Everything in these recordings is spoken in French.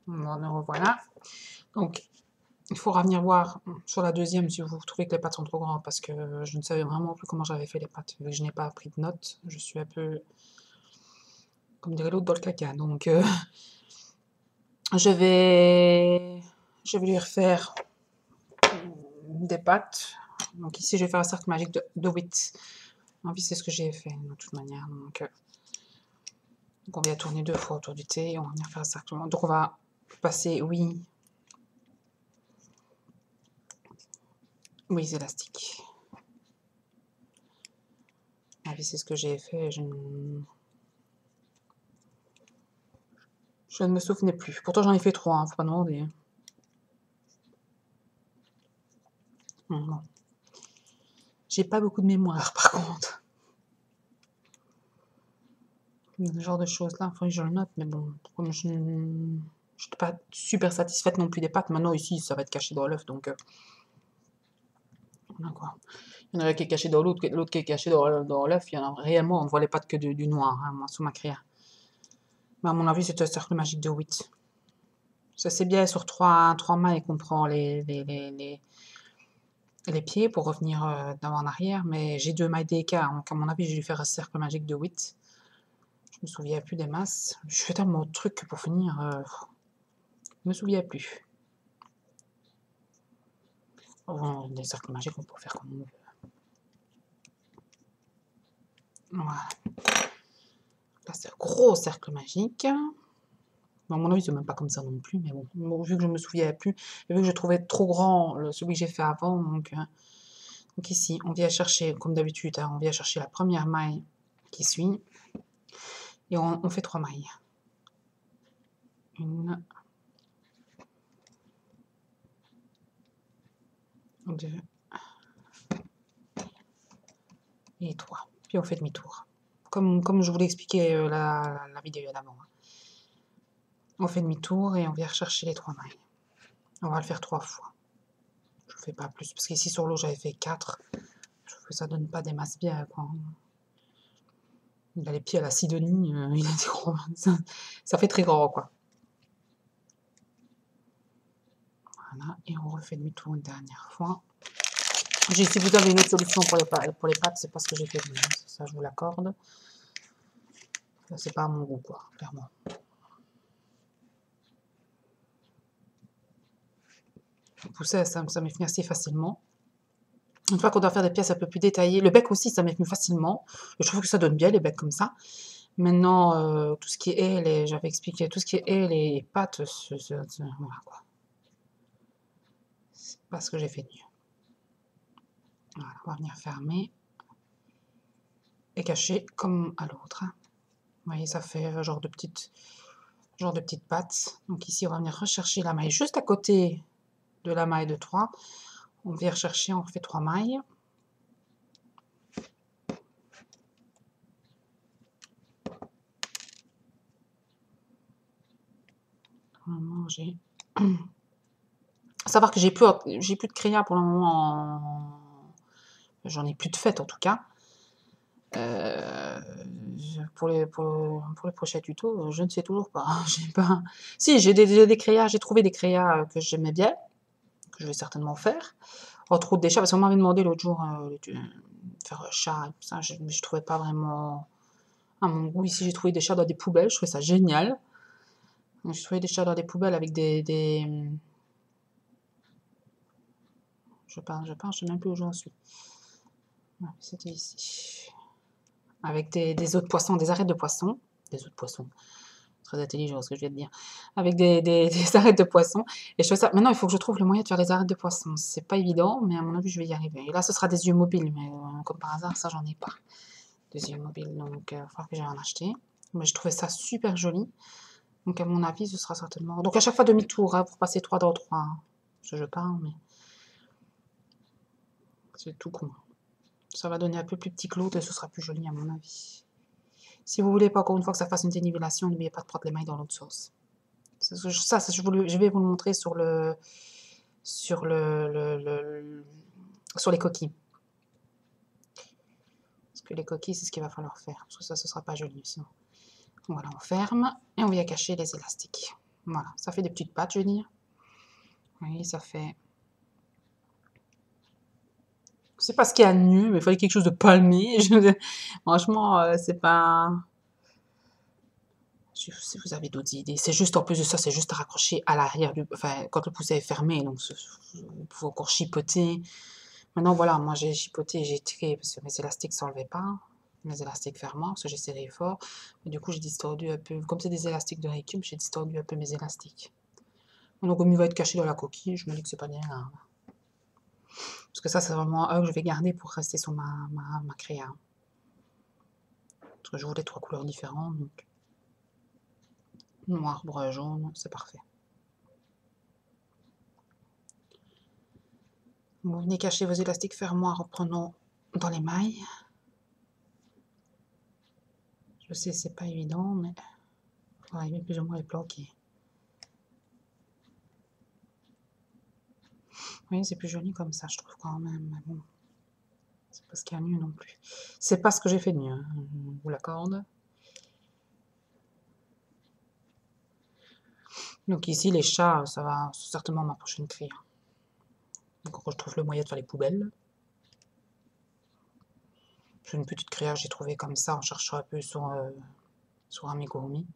Me revoilà. Donc, il faudra venir voir sur la deuxième si vous trouvez que les pâtes sont trop grandes, parce que je ne savais vraiment plus comment j'avais fait les pâtes. Vu que je n'ai pas pris de notes, je suis un peu, comme dirait l'autre, dans le caca. Donc, je vais lui refaire des pâtes. Donc ici, je vais faire un cercle magique de 8. Donc, c'est ce que j'ai fait de toute manière. Donc, on vient tourner 2 fois autour du thé et on va venir faire un cercle. Donc, on va passer, oui, élastiques. C'est ce que j'ai fait. Je ne me souvenais plus. Pourtant, j'en ai fait 3, hein, faut pas demander. Bon. J'ai pas beaucoup de mémoire, par contre. Ce genre de choses-là, il faut que je le note, mais bon, comme je n'étais pas super satisfaite non plus des pâtes. Maintenant, ici, ça va être caché dans l'œuf, donc... voilà quoi. Il y en a qui est caché dans l'autre, l'autre qui est caché dans l'œuf. Il y en a réellement, on ne voit les pâtes que du noir, hein, moi, sous ma cuillère. Mais à mon avis, c'est un cercle magique de 8. Ça, c'est bien sur 3 mailles qu'on prend les pieds pour revenir d'avant en arrière, mais j'ai 2 mailles d'écart, donc à mon avis, j'ai dû faire un cercle magique de 8. Je me souviens plus des masses. Je fais tellement de trucs pour finir, je me souviens plus. Bon, des cercles magiques, on peut faire comme on veut. Voilà. Là, c'est un gros cercle magique. Bon, à mon avis, c'est même pas comme ça non plus, mais bon, vu que je me souviens plus, et vu que je trouvais trop grand celui que j'ai fait avant, donc ici, on vient chercher, comme d'habitude, hein, on vient chercher la première maille qui suit, et on fait 3 mailles. 1, 2 et 3. Puis on fait demi-tour. Comme je vous l'ai expliqué la vidéo d'avant. On fait demi-tour et on vient rechercher les 3 mailles. On va le faire 3 fois. Je ne fais pas plus, parce qu'ici sur l'eau, j'avais fait 4. Je trouve que ça donne pas des masses bien, quoi. Il a les pieds à la Sidonie, il a des gros... ça fait très grand, quoi. Voilà, et on refait demi-tour une dernière fois. Si vous avez une autre solution pour les pâtes, c'est pas ce que j'ai fait. Ça, je vous l'accorde. C'est pas à mon goût, quoi, clairement. Tout ça, ça m'est venu assez facilement. Une fois qu'on doit faire des pièces un peu plus détaillées, le bec aussi, ça m'est venu facilement. Je trouve que ça donne bien les becs comme ça. Maintenant, tout ce qui est, j'avais expliqué, tout ce qui est les pâtes, voilà quoi. C'est pas ce que j'ai fait de mieux. Voilà, on va venir fermer et cacher comme à l'autre. Hein. Vous voyez, ça fait genre de petites pattes. Donc ici, on va venir rechercher la maille juste à côté de la maille de 3. On vient rechercher, on refait 3 mailles. Normalement, j'ai... savoir que j'ai plus de créa pour le moment. J'en ai plus de fête en tout cas. Pour les prochains tutos, je ne sais toujours pas. J'ai pas... Si, j'ai des créas, j'ai trouvé des créas que j'aimais bien, que je vais certainement faire. Entre autres des chats, parce qu'on m'avait demandé l'autre jour de faire un chat, et tout ça, je trouvais pas vraiment à mon goût. Ici, j'ai trouvé des chats dans des poubelles, je trouvais ça génial. J'ai trouvé des chats dans des poubelles avec je sais même plus où j'en suis. Ouais, c'était ici. Avec des œufs de poisson, des arêtes de poisson. Des œufs de poisson. Très intelligent ce que je viens de dire. Avec des arêtes de poisson. Et je fais ça. Maintenant, il faut que je trouve le moyen de faire les arêtes de poisson. C'est pas évident, mais à mon avis, je vais y arriver. Et là, ce sera des yeux mobiles, mais comme par hasard, ça, j'en ai pas. Des yeux mobiles, donc il va falloir que j'aille en acheter. Mais je trouvais ça super joli. Donc, à mon avis, ce sera certainement. Donc, à chaque fois, demi-tour, hein, pour passer 3 dans 3. Hein. Je parle, mais. C'est tout con. Ça va donner un peu plus petit que l'autre et ce sera plus joli, à mon avis. Si vous voulez pas encore une fois que ça fasse une dénivellation, n'oubliez pas de prendre les mailles dans l'autre sauce. Ça, je vais vous le montrer sur sur les coquilles. Parce que les coquilles, c'est ce qu'il va falloir faire. Parce que ça, ce sera pas joli sinon. Voilà, on ferme et on vient cacher les élastiques. Voilà, ça fait des petites pattes, je veux dire. Oui, ça fait... C'est pas ce qu'il y a de mieux, mais il fallait quelque chose de palmé. Franchement, c'est pas... Si vous avez d'autres idées, c'est juste, en plus de ça, c'est juste à raccrocher à l'arrière du... Enfin, quand le pouce est fermé, donc vous pouvez encore chipoter. Maintenant, voilà, moi j'ai chipoté, j'ai tiré, parce que mes élastiques ne s'enlevaient pas. Mes élastiques fermants, parce que j'ai serré fort. Et du coup, j'ai distordu un peu... Comme c'est des élastiques de récup, j'ai distordu un peu mes élastiques. Donc, comme il va être caché dans la coquille, je me dis que c'est pas bien grave. Parce que ça, c'est vraiment un que je vais garder pour rester sur ma créa. Parce que je voulais 3 couleurs différentes, donc noir, brun, jaune, c'est parfait. Vous venez cacher vos élastiques fermoirs en prenant dans les mailles. Je sais, c'est pas évident, mais il faut arriver plus ou moins à les planquer. Oui, c'est plus joli comme ça, je trouve quand même. Mais bon, c'est pas ce qu'il y a de mieux non plus. C'est pas ce que j'ai fait de mieux, hein, je vous l'accorde. Donc ici, les chats, ça va certainement ma prochaine crie. Donc quand je trouve le moyen de faire les poubelles. C'est une petite créa que j'ai trouvée comme ça en cherchant un peu sur Amigurumi.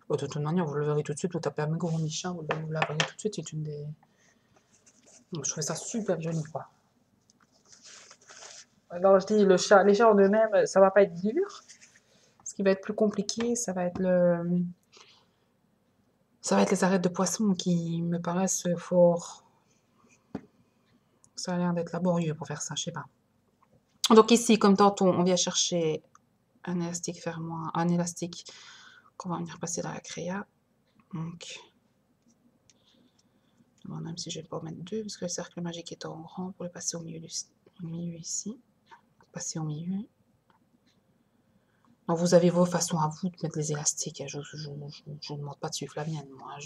De toute manière, vous le verrez tout de suite, vous tapez Amigurumi chat, vous la verrez tout de suite, c'est une des... Donc, je trouvais ça super joli, quoi. Alors je dis, les chats en eux-mêmes, ça va pas être dur. Ce qui va être plus compliqué, ça va être les arêtes de poisson qui me paraissent fort... Ça a l'air d'être laborieux pour faire ça, je sais pas. Donc ici, comme tantôt, on vient chercher un élastique fermoir, un élastique qu'on va venir passer dans la créa. Donc, même si je vais pas en mettre deux, parce que le cercle magique est en grand, pour le passer au milieu, ici. Passer au milieu. Donc vous avez vos façons à vous de mettre les élastiques. Je ne demande pas de suivre la mienne. Moi,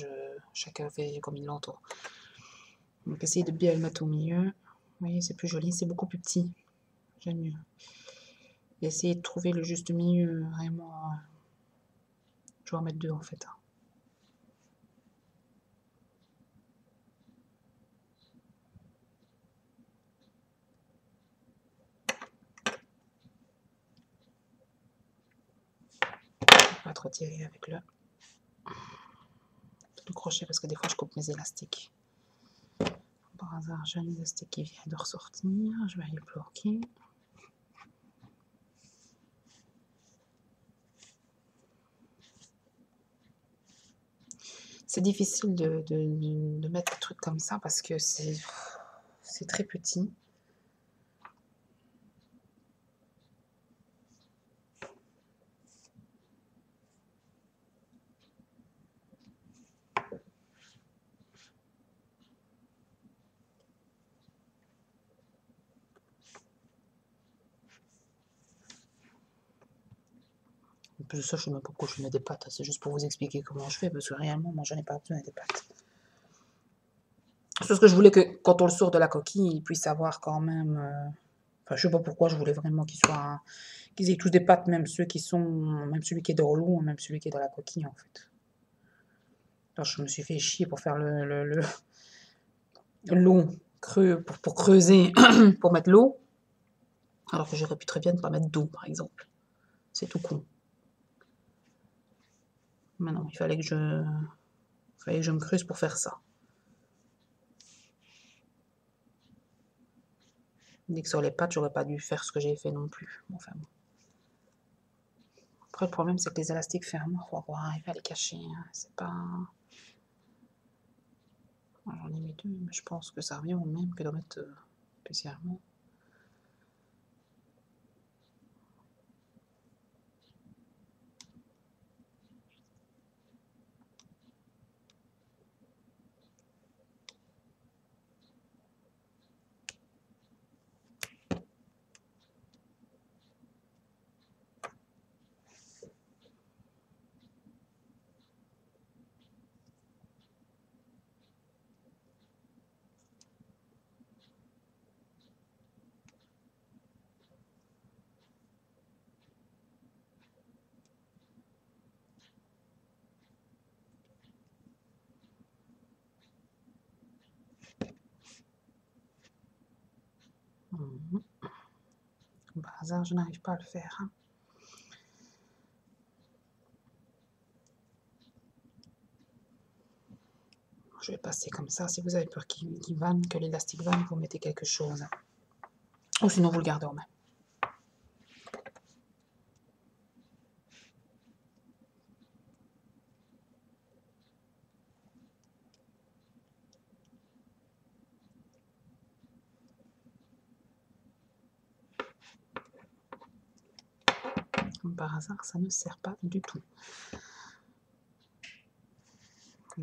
chacun fait comme il l'entend. Donc essayez de bien le mettre au milieu. Vous voyez, c'est plus joli, c'est beaucoup plus petit. J'aime mieux. Et essayez de trouver le juste milieu, vraiment. Je vais en mettre deux en fait. Pas trop tirer avec le crochet parce que des fois je coupe mes élastiques. Par hasard, j'ai un élastique qui vient de ressortir. Je vais aller bloquer. C'est difficile de mettre des trucs comme ça parce que c'est très petit. En plus de ça, je ne sais même pas pourquoi je mets des pattes. C'est juste pour vous expliquer comment je fais parce que réellement, moi, j'en ai pas besoin des pattes. C'est parce que je voulais que quand on le sort de la coquille, il puisse avoir quand même... Enfin, je sais pas pourquoi je voulais vraiment qu'ils aient tous des pattes, même ceux qui sont... Même celui qui est dans l'eau, même celui qui est dans la coquille, en fait. Alors, je me suis fait chier pour faire l'eau creux, pour creuser, pour mettre l'eau. Alors que j'aurais pu très bien ne pas mettre d'eau, par exemple. C'est tout con. Mais non, il fallait que je me creuse pour faire ça. Dès que sur les pattes, j'aurais pas dû faire ce que j'ai fait non plus. Bon, enfin, bon. Après, le problème, c'est que les élastiques fermants, il faut arriver à les cacher. Hein. C'est pas... J'en ai mis deux, mais je pense que ça revient au même que d'en mettre spécialement. hasard, je n'arrive pas à le faire. Hein. Je vais passer comme ça. Si vous avez peur qu'il vanne, que l'élastique vanne, vous mettez quelque chose. Ou sinon, vous le gardez en main. Comme par hasard, ça ne sert pas du tout.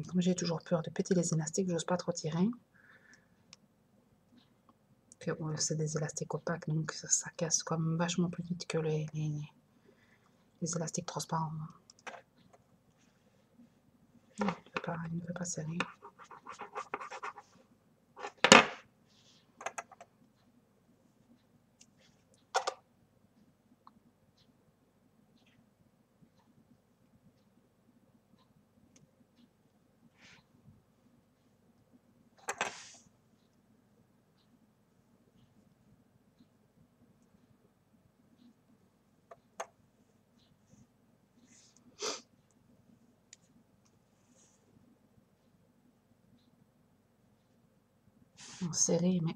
Comme j'ai toujours peur de péter les élastiques, j'ose pas trop tirer. C'est des élastiques opaques, donc ça casse comme vachement plus vite que les élastiques transparents. Il ne veut pas serrer. Serré, mais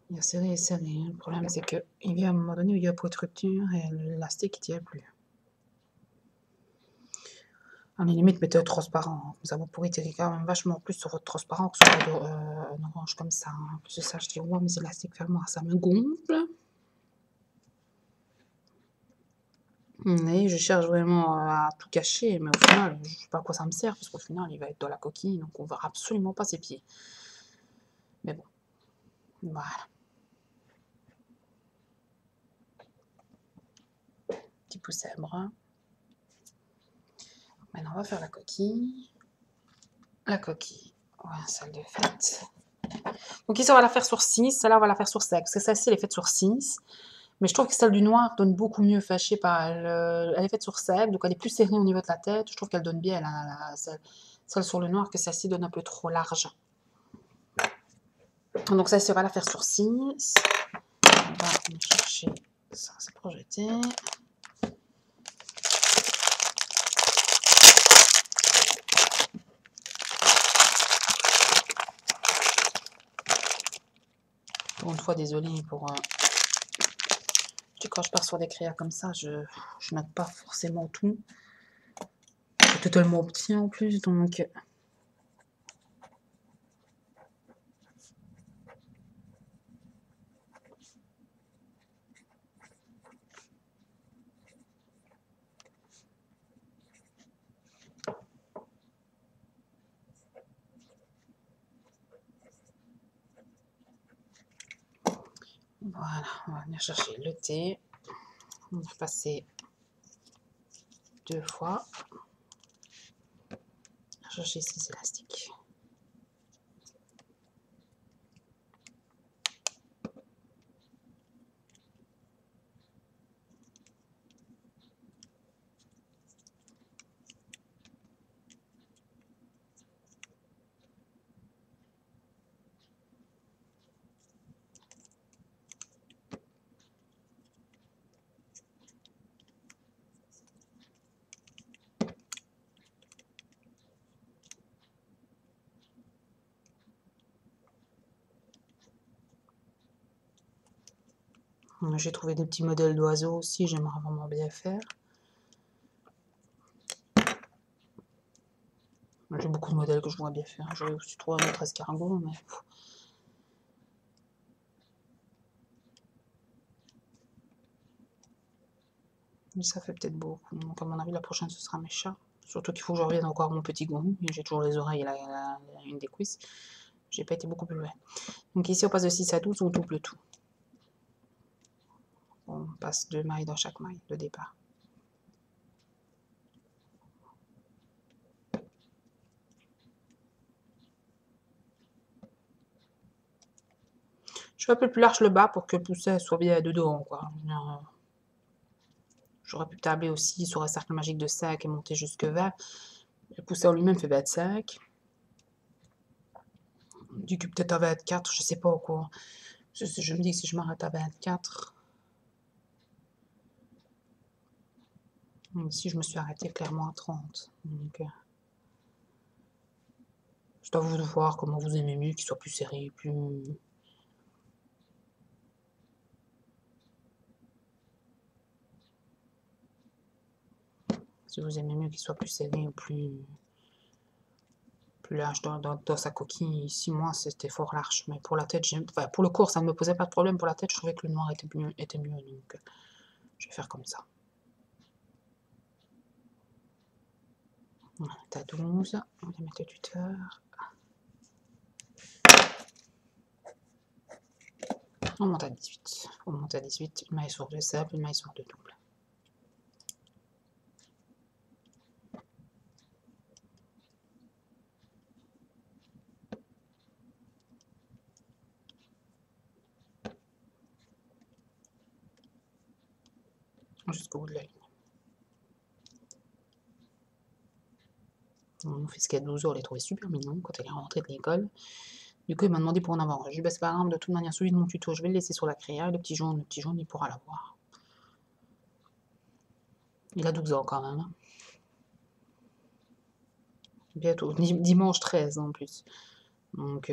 il y a serré et serré. Le problème, c'est qu'il y a un moment donné où il y a pour être rupture et l'élastique ne tient plus. À la limite, mettez transparent. Ça vous pourrez tirer quand même vachement plus sur votre transparent que sur un orange comme ça. En plus de ça, je dis, ouais, mes élastiques, ferme-moi, ça me gonfle. Et je cherche vraiment à tout cacher, mais au final, je ne sais pas à quoi ça me sert, parce qu'au final, il va être dans la coquille, donc on ne verra absolument pas ses pieds. Mais bon, voilà. Petit pouce à bras. Maintenant, on va faire la coquille. La coquille, ouais, salle de fête. Donc ici, on va la faire sur 6, celle-là, on va la faire sur 7, parce que celle-ci, elle est faite sur 6. Mais je trouve que celle du noir donne beaucoup mieux. Enfin, je sais pas, elle est faite sur 7, donc elle est plus serrée au niveau de la tête. Je trouve qu'elle donne bien, celle sur le noir, que celle-ci donne un peu trop large. Donc celle-ci, on va la faire sur 6. On va venir chercher ça, c'est projeté. Pour une fois, désolée pour... quand je pars sur des créas comme ça, je note pas forcément tout. C'est totalement petit en plus, donc... Voilà, on va venir chercher le thé. On va passer 2 fois. Chercher ces élastiques. J'ai trouvé des petits modèles d'oiseaux aussi, j'aimerais vraiment bien faire. J'ai beaucoup de modèles que je vois bien faire. J'aurais aussi trouvé un autre escargot, mais... ça fait peut-être beaucoup. Donc à mon avis, la prochaine, ce sera mes chats. Surtout qu'il faut que je revienne encore à mon petit gourou. J'ai toujours les oreilles et une des cuisses. J'ai pas été beaucoup plus loin. Donc ici, on passe de 6 à 12, on double tout. On passe 2 mailles dans chaque maille de départ. Je fais un peu plus large le bas pour que le pousset soit bien dedans, quoi. J'aurais pu tabler aussi sur un cercle magique de 5 et monter jusque 20. Le pousset en lui-même fait 25. Du coup, peut-être à 24, je sais pas quoi. Je me dis que si je m'arrête à 24, ici je me suis arrêtée clairement à 30. Donc, c'est à vous de voir comment vous aimez mieux, qu'il soit plus serré, plus... Si vous aimez mieux qu'il soit plus serré ou plus large dans sa coquille. Ici, moi, c'était fort large. Mais pour la tête, enfin, pour le corps, ça ne me posait pas de problème. Pour la tête, je trouvais que le noir était mieux. Donc, je vais faire comme ça. On est à 12. On va mettre le tuteur. On monte à 18. On monte à 18. Une maille sur deux sable, une maille sur deux double. Jusqu'au bout de la ligne. Mon fils qui a 12 ans, il l'a trouvé super mignon quand il est rentré de l'école. Du coup, il m'a demandé pour en avoir un. Je lui ai dit, bah, c'est pas grave, de toute manière, celui de mon tuto, je vais le laisser sur la créa. Le petit jaune, il pourra l'avoir. Il a 12 ans quand même. Hein. Bientôt, dimanche 13 en plus. Donc,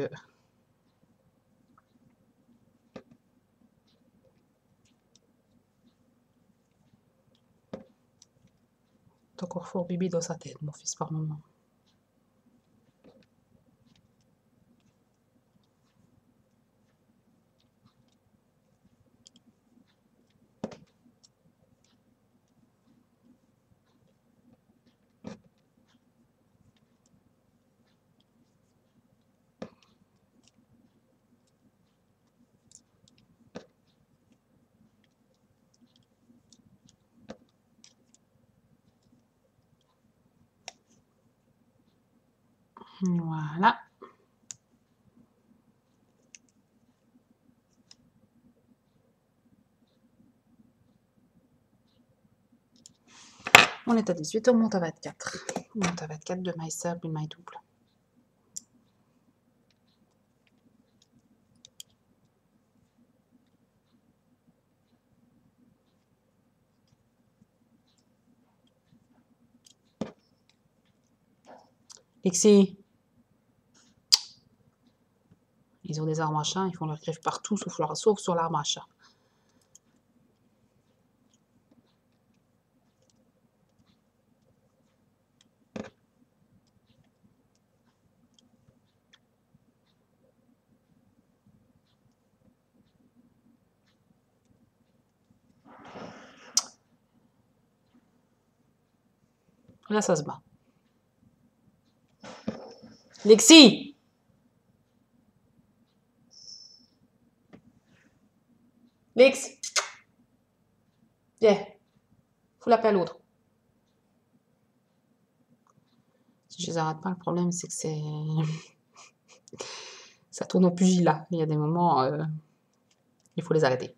t'es encore fort bébé dans sa tête, mon fils, par moment. Voilà. On est à 18, on monte à 24. On monte à 24, deux mailles simples, une maille double. Lexi, ils ont des armes à chat, ils font leur griffe partout, sauf sur l'arme à chat. Là, ça se bat. Lexi! Lex! Viens. Faut l'appeler à l'autre. Si je les arrête pas, le problème, c'est que c'est... ça tourne au pugilat. Il y a des moments, il faut les arrêter.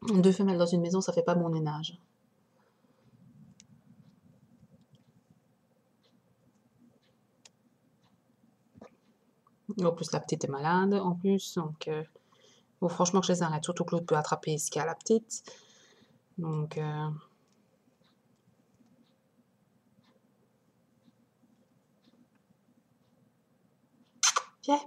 Deux femelles dans une maison, ça fait pas bon ménage. En plus, la petite est malade, en plus, donc... bon, franchement, que je les arrête. Surtout que l'autre peut attraper ce qu'il y a à la petite. Donc... Viens.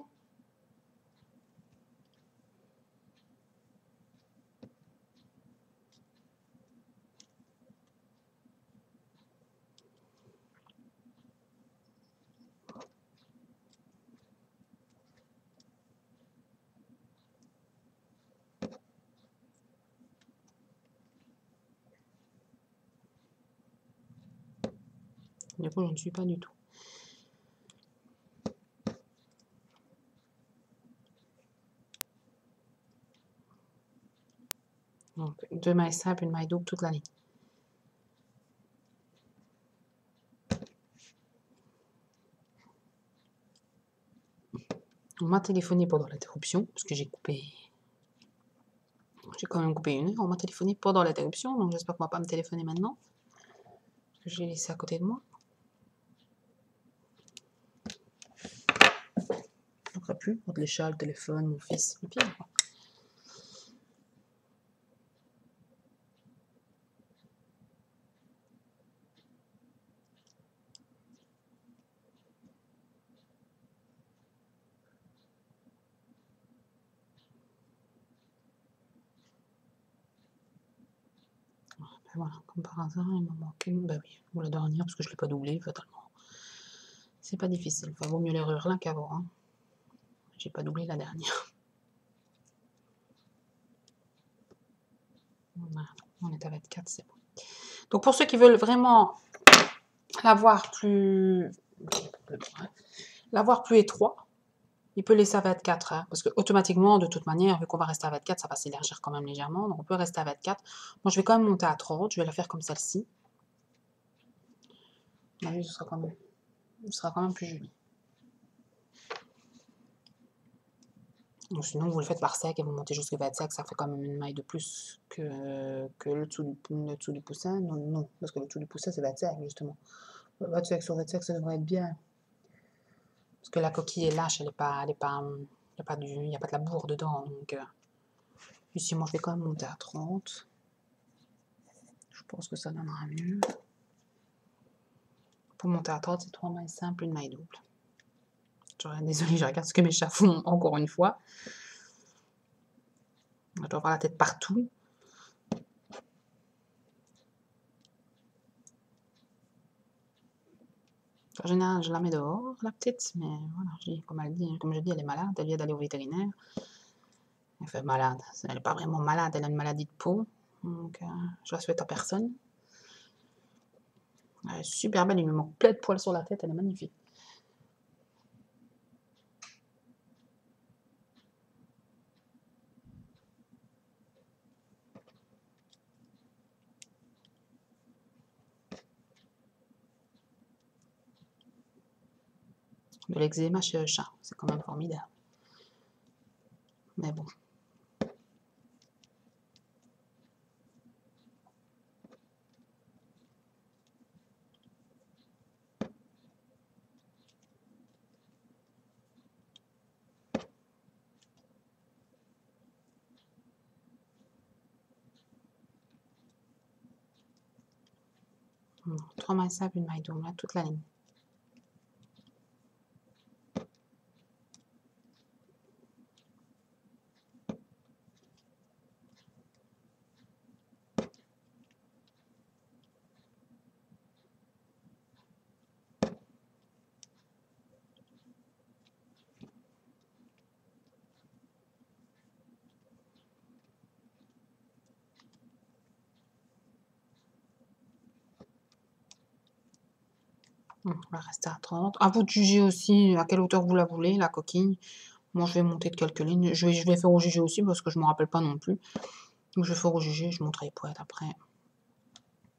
Du coup, je ne suis pas du tout. Donc, deux mailles simples, une maille double toute la ligne. On m'a téléphoné pendant l'interruption, parce que j'ai coupé... J'ai quand même coupé une heure. On m'a téléphoné pendant l'interruption, donc j'espère qu'on ne va pas me téléphoner maintenant. Parce que je l'ai laissé à côté de moi. Donc, pu, entre les chats, le téléphone, mon fils, le pire, quoi. Ben voilà, comme par hasard, il m'en manque une. Bah oui, ou la dernière, parce que je ne l'ai pas doublé, fatalement. C'est pas difficile. Enfin, vaut mieux l'erreur là qu'avant. Hein. J'ai pas doublé la dernière. Voilà, on est à 24, c'est bon. Donc pour ceux qui veulent vraiment l'avoir plus étroit, il peut laisser à 24, hein, parce que automatiquement, de toute manière, vu qu'on va rester à 24, ça va s'élargir quand même légèrement, donc on peut rester à 24. Moi, je vais quand même monter à 30, je vais la faire comme celle-ci. À mon avis, ce sera quand même plus joli. Donc, sinon, vous le faites par sec et vous montez jusqu'à 25, ça fait quand même une maille de plus que le dessous du poussin. Non, non, parce que le dessous du poussin, c'est 25, justement. 25 sur 25, ça devrait être bien. Parce que la coquille est lâche, il n'y a pas de la bourre dedans. Donc, ici, moi, je vais quand même monter à 30. Je pense que ça donnera mieux. Pour monter à 30, c'est 3 mailles simples, une maille double. Désolée, je regarde ce que mes chats font encore une fois. Je dois avoir la tête partout. En général, je la mets dehors, la petite, mais voilà, comme je dis, elle est malade, elle vient d'aller au vétérinaire. Elle fait malade, elle n'est pas vraiment malade, elle a une maladie de peau, donc je la souhaite à personne. Elle est super belle, il me manque plein de poils sur la tête, elle est magnifique. De l'eczéma chez le chat, c'est quand même formidable. Mais bon. Bon, 3 mailles simples, une maille double, là, toute la ligne. On va rester à 30. À vous de juger aussi à quelle hauteur vous la voulez, la coquille. Moi, je vais monter de quelques lignes. Je vais faire au juger aussi parce que je ne me rappelle pas non plus. Donc, je vais faire au juger, je monterai les poètes après.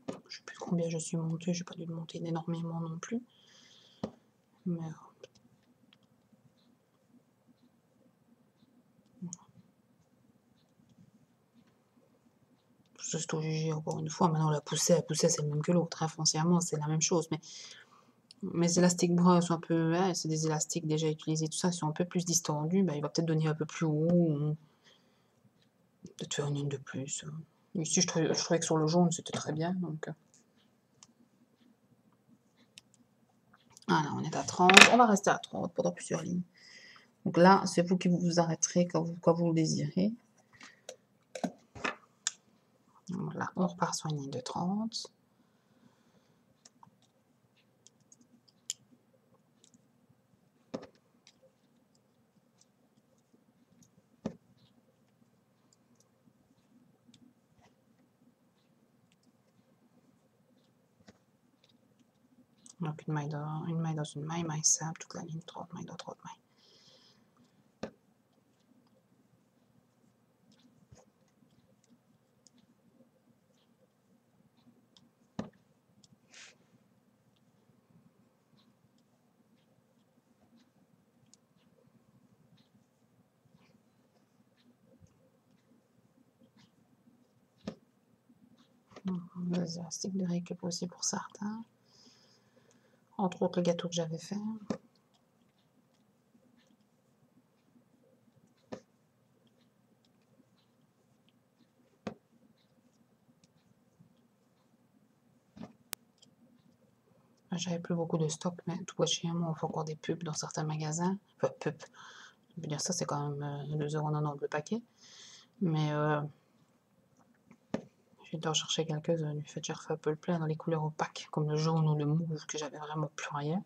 Je ne sais plus combien je suis montée. Je n'ai pas dû le monter énormément non plus. Mais c'est au juger encore une fois. Maintenant, la poussée, c'est le même que l'autre. Hein. Foncièrement, c'est la même chose. Mais mes élastiques bras sont un peu... Ouais, c'est des élastiques déjà utilisés, tout ça. Ils sont un peu plus distendus. Ben, il va peut-être donner un peu plus haut. Ou peut-être faire une ligne de plus. Ici, je trouvais que sur le jaune, c'était très bien. Donc, voilà, on est à 30. On va rester à 30 pendant plusieurs lignes. Donc là, c'est vous qui vous arrêterez quand vous le désirez. Voilà, on repart sur une ligne de 30. Donc une maille dans une maille simple, toute la ligne, 30 mailles dans 30 mailles. Des élastiques de récup aussi pour certains. Entre autres le gâteau que j'avais fait. j'avais plus beaucoup de stock, mais tout voit chez moi, on fait encore des pubs dans certains magasins. Enfin, pubs. Je veux dire, ça, c'est quand même 2,90 € le paquet. Mais j'ai dû en chercher quelques-uns. Du fait, j'ai refait un peu le plein dans les couleurs opaques, comme le jaune ou le mauve, que j'avais vraiment plus rien.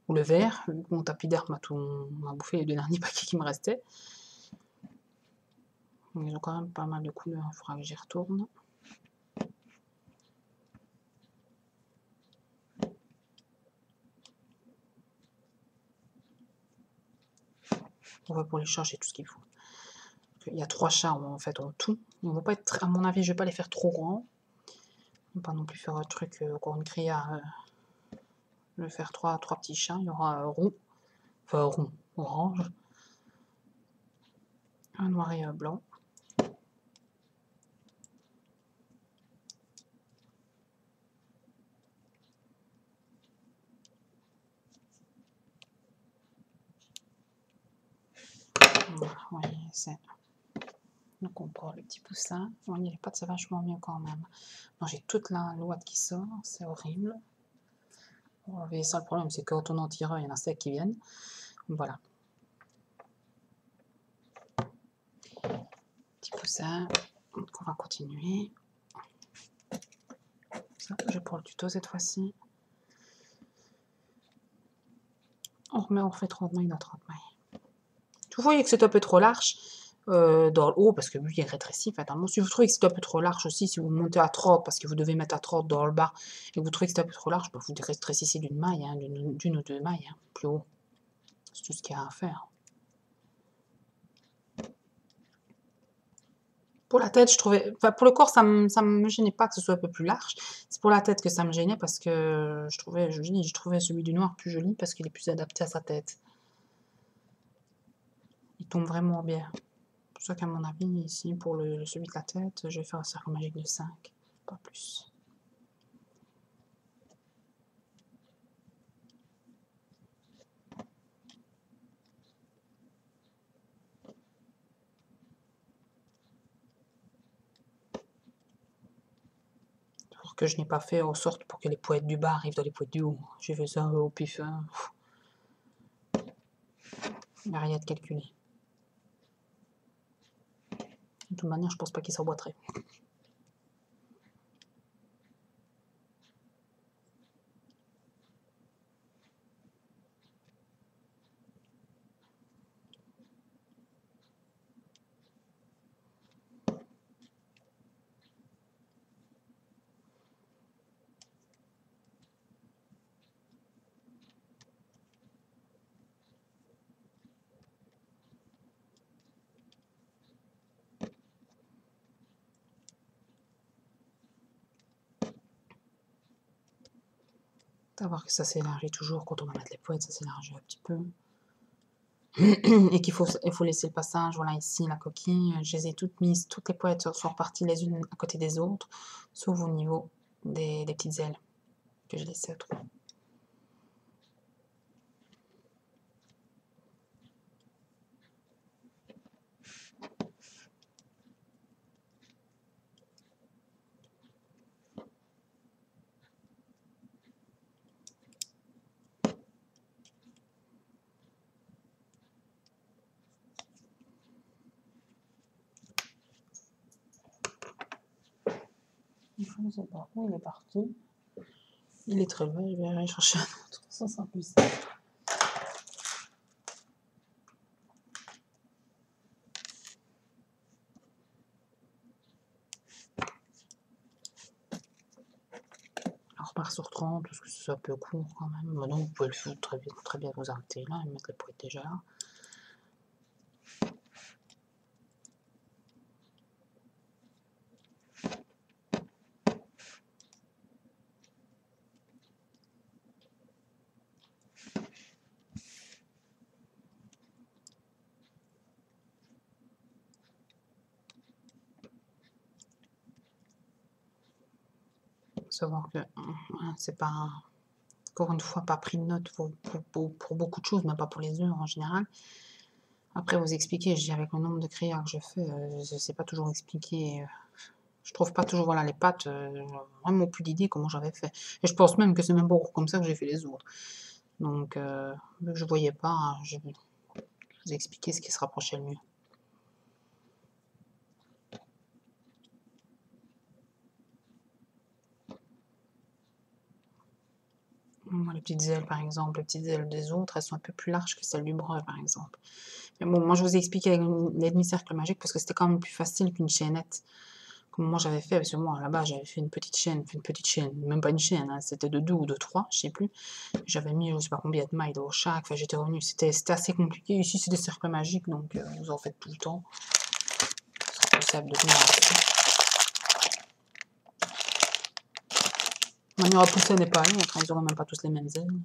Ou le vert, vu que mon tapis d'air m'a bouffé les 2 derniers paquets qui me restaient. Ils ont quand même pas mal de couleurs, il faudra que j'y retourne. On va pour les chats, j'ai tout ce qu'il faut. Il y a 3 chats en fait en tout. On va pas être, à mon avis, je vais pas les faire trop grands. On va pas non plus faire un truc encore une cria. Je vais faire 3 petits chats. Il y aura un rond, enfin rond, orange, un noir et un blanc. Voilà, voyez, c'est. Donc on prend le petit poussin. Voyez, les pattes, c'est vachement mieux quand même. Non, j'ai toute la ouate qui sort, c'est horrible. Bon, ça, le problème, c'est que quand on en tire un, il y en a 7 qui viennent. Voilà. Petit poussin. Donc on va continuer. Ça, je prends le tuto cette fois-ci. On refait 30 mailles dans 30 mailles. Vous voyez que c'est un peu trop large dans le haut, parce que lui il est rétréci fatalement. Si vous trouvez que c'est un peu trop large aussi, si vous montez à 30, parce que vous devez mettre à 30 dans le bas, et que vous trouvez que c'est un peu trop large, bah, vous rétrécissez d'une maille, hein, d'une ou deux mailles, hein, plus haut. C'est tout ce qu'il y a à faire. Pour la tête, je trouvais, enfin pour le corps, ça me gênait pas que ce soit un peu plus large. C'est pour la tête que ça me gênait, parce que je trouvais celui du noir plus joli, parce qu'il est plus adapté à sa tête. Il tombe vraiment bien. C'est pour ça qu'à mon avis, ici, pour celui de la tête, je vais faire un cercle magique de 5, pas plus. Que je n'ai pas fait en sorte pour que les poètes du bas arrivent dans les poètes du haut. J'ai fait ça au pif. Hein. Il n'y a rien de calculé. De toute manière, je pense pas qu'il s'emboîterait. Savoir que ça s'élargit toujours quand on va mettre les poètes, ça s'élargit un petit peu. Et qu'il faut laisser le passage, voilà ici la coquille, je les ai toutes mises, toutes les poètes sont reparties les unes à côté des autres, sauf au niveau des petites ailes, que j'ai laissé trop. Je ne sais pas où il est parti. Il est très loin, je vais aller chercher un autre, ça sera plus simple. Alors, part sur 30, parce que c'est un peu court quand même. Maintenant, vous pouvez le faire très bien vous arrêter là et mettre les poètes déjà là. Savoir que c'est pas, encore une fois, pas pris de note pour beaucoup de choses, même pas pour les heures en général. Après, vous expliquer, je dis avec le nombre de créas que je fais, je ne sais pas toujours expliquer Je trouve pas toujours, voilà, les pâtes, vraiment plus d'idée comment j'avais fait. Et je pense même que c'est même pas comme ça que j'ai fait les autres. Donc, vu que je voyais pas, hein, je vais vous expliquer ce qui se rapprochait le mieux. Moi, les petites ailes, par exemple, les petites ailes des autres, elles sont un peu plus larges que celles du bras, par exemple. Mais bon, moi, je vous ai expliqué avec les demi-cercles magiques parce que c'était quand même plus facile qu'une chaînette. Comme moi, j'avais fait, parce que moi, là-bas, j'avais fait une petite chaîne, même pas une chaîne, hein, c'était de 2 ou de 3, je sais plus. J'avais mis, je sais pas combien de mailles dans chaque, enfin, j'étais revenue, c'était assez compliqué. Ici, c'est des cercles magiques, donc vous en faites tout le temps. C'est plus simple de tenir là-dessus. Manière à pousser n'est pas pareil, enfin, ils n'auront même pas tous les mêmes ailes.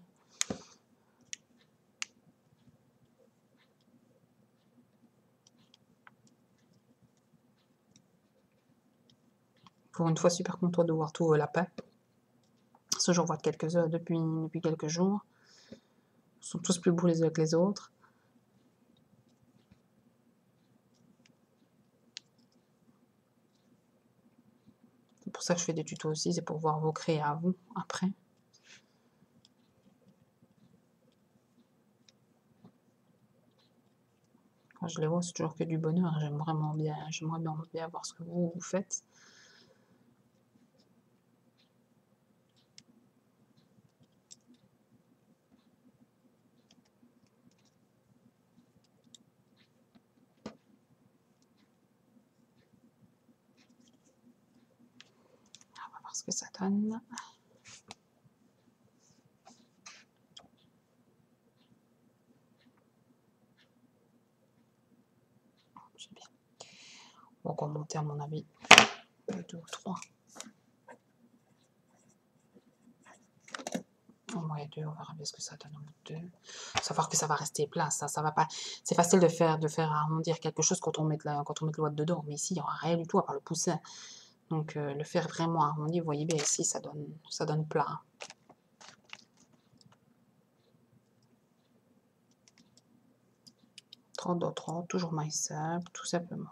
Pour une fois, super content de voir tout lapin. Ça, j'en vois quelques heures depuis quelques jours. Ils sont tous plus beaux les uns que les autres. C'est pour ça que je fais des tutos aussi, c'est pour voir vos créés à vous après. Quand je les vois, c'est toujours que du bonheur. J'aimerais bien voir ce que vous faites. On va voir ce que ça donne. C'est bien. On va encore monter à mon avis. 2 ou 3. Au moins 2, on verra bien ce que ça donne au bout de 2. Savoir que ça va rester plat, ça va pas. C'est facile de faire arrondir quelque chose quand on met le doigt dedans, mais ici il n'y aura rien du tout à part le poussin. Donc le faire vraiment arrondi, vous voyez bien ici, ça donne plat. 30 dans 30, toujours maille simple, tout simplement.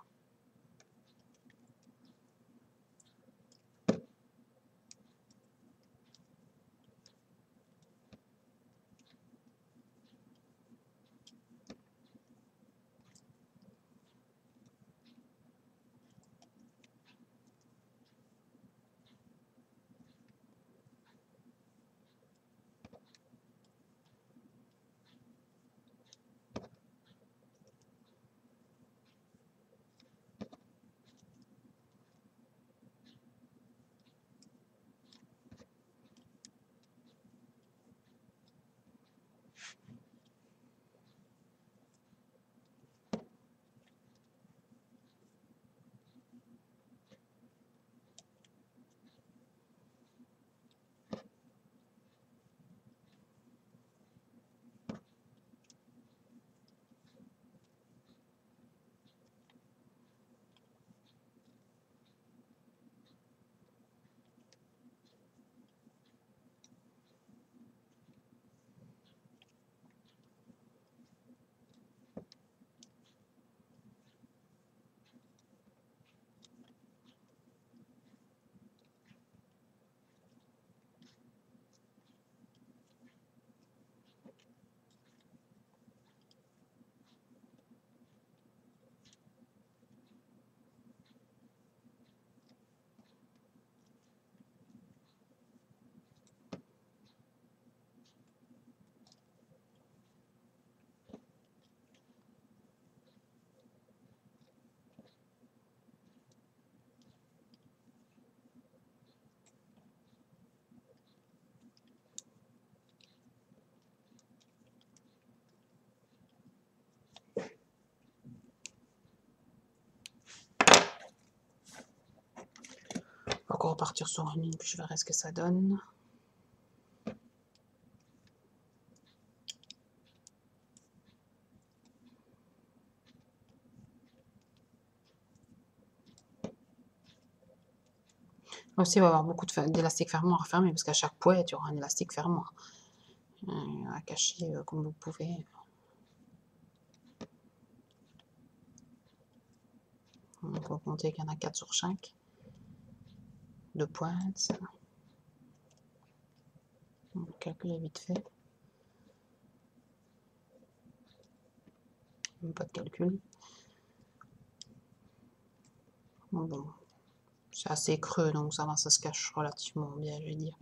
On va encore repartir sur une ligne, puis je verrai ce que ça donne. Aussi, il va y avoir beaucoup d'élastiques fermants à refermer, parce qu'à chaque pointe, il y aura un élastique fermant à cacher comme vous pouvez. Donc, on va compter qu'il y en a 4 sur chaque. 2 pointes. On va calculer vite fait. Même pas de calcul. Bon, c'est assez creux, donc ça va, ça se cache relativement bien, je vais dire.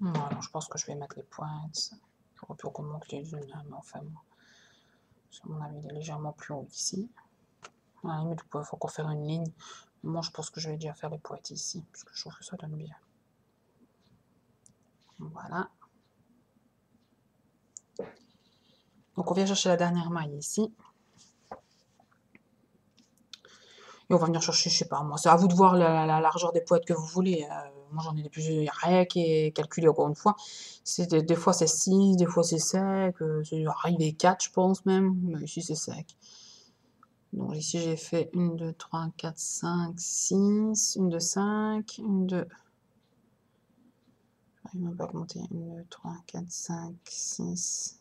Voilà, je pense que je vais mettre les pointes. J'aurais pu qu'on monte les unes, mais enfin, à mon avis, il est légèrement plus haut ici. À la limite, il faut encore faire une ligne. Moi, je pense que je vais déjà faire les pointes ici, parce que je trouve que ça donne bien. Voilà. Donc, on vient chercher la dernière maille ici. Et on va venir chercher, je sais pas moi, c'est à vous de voir la largeur des poètes que vous voulez. Moi j'en ai des plus, il n'y a rien qui est calculé encore une fois. Des fois c'est 6, des fois c'est sec, c'est arrivé 4 je pense même, mais ici c'est sec. Donc ici j'ai fait 1, 2, 3, 4, 5, 6, 1, 2, 5, 1, 2... Il ne va pas compter, 1, 2, 3, 4, 5, 6...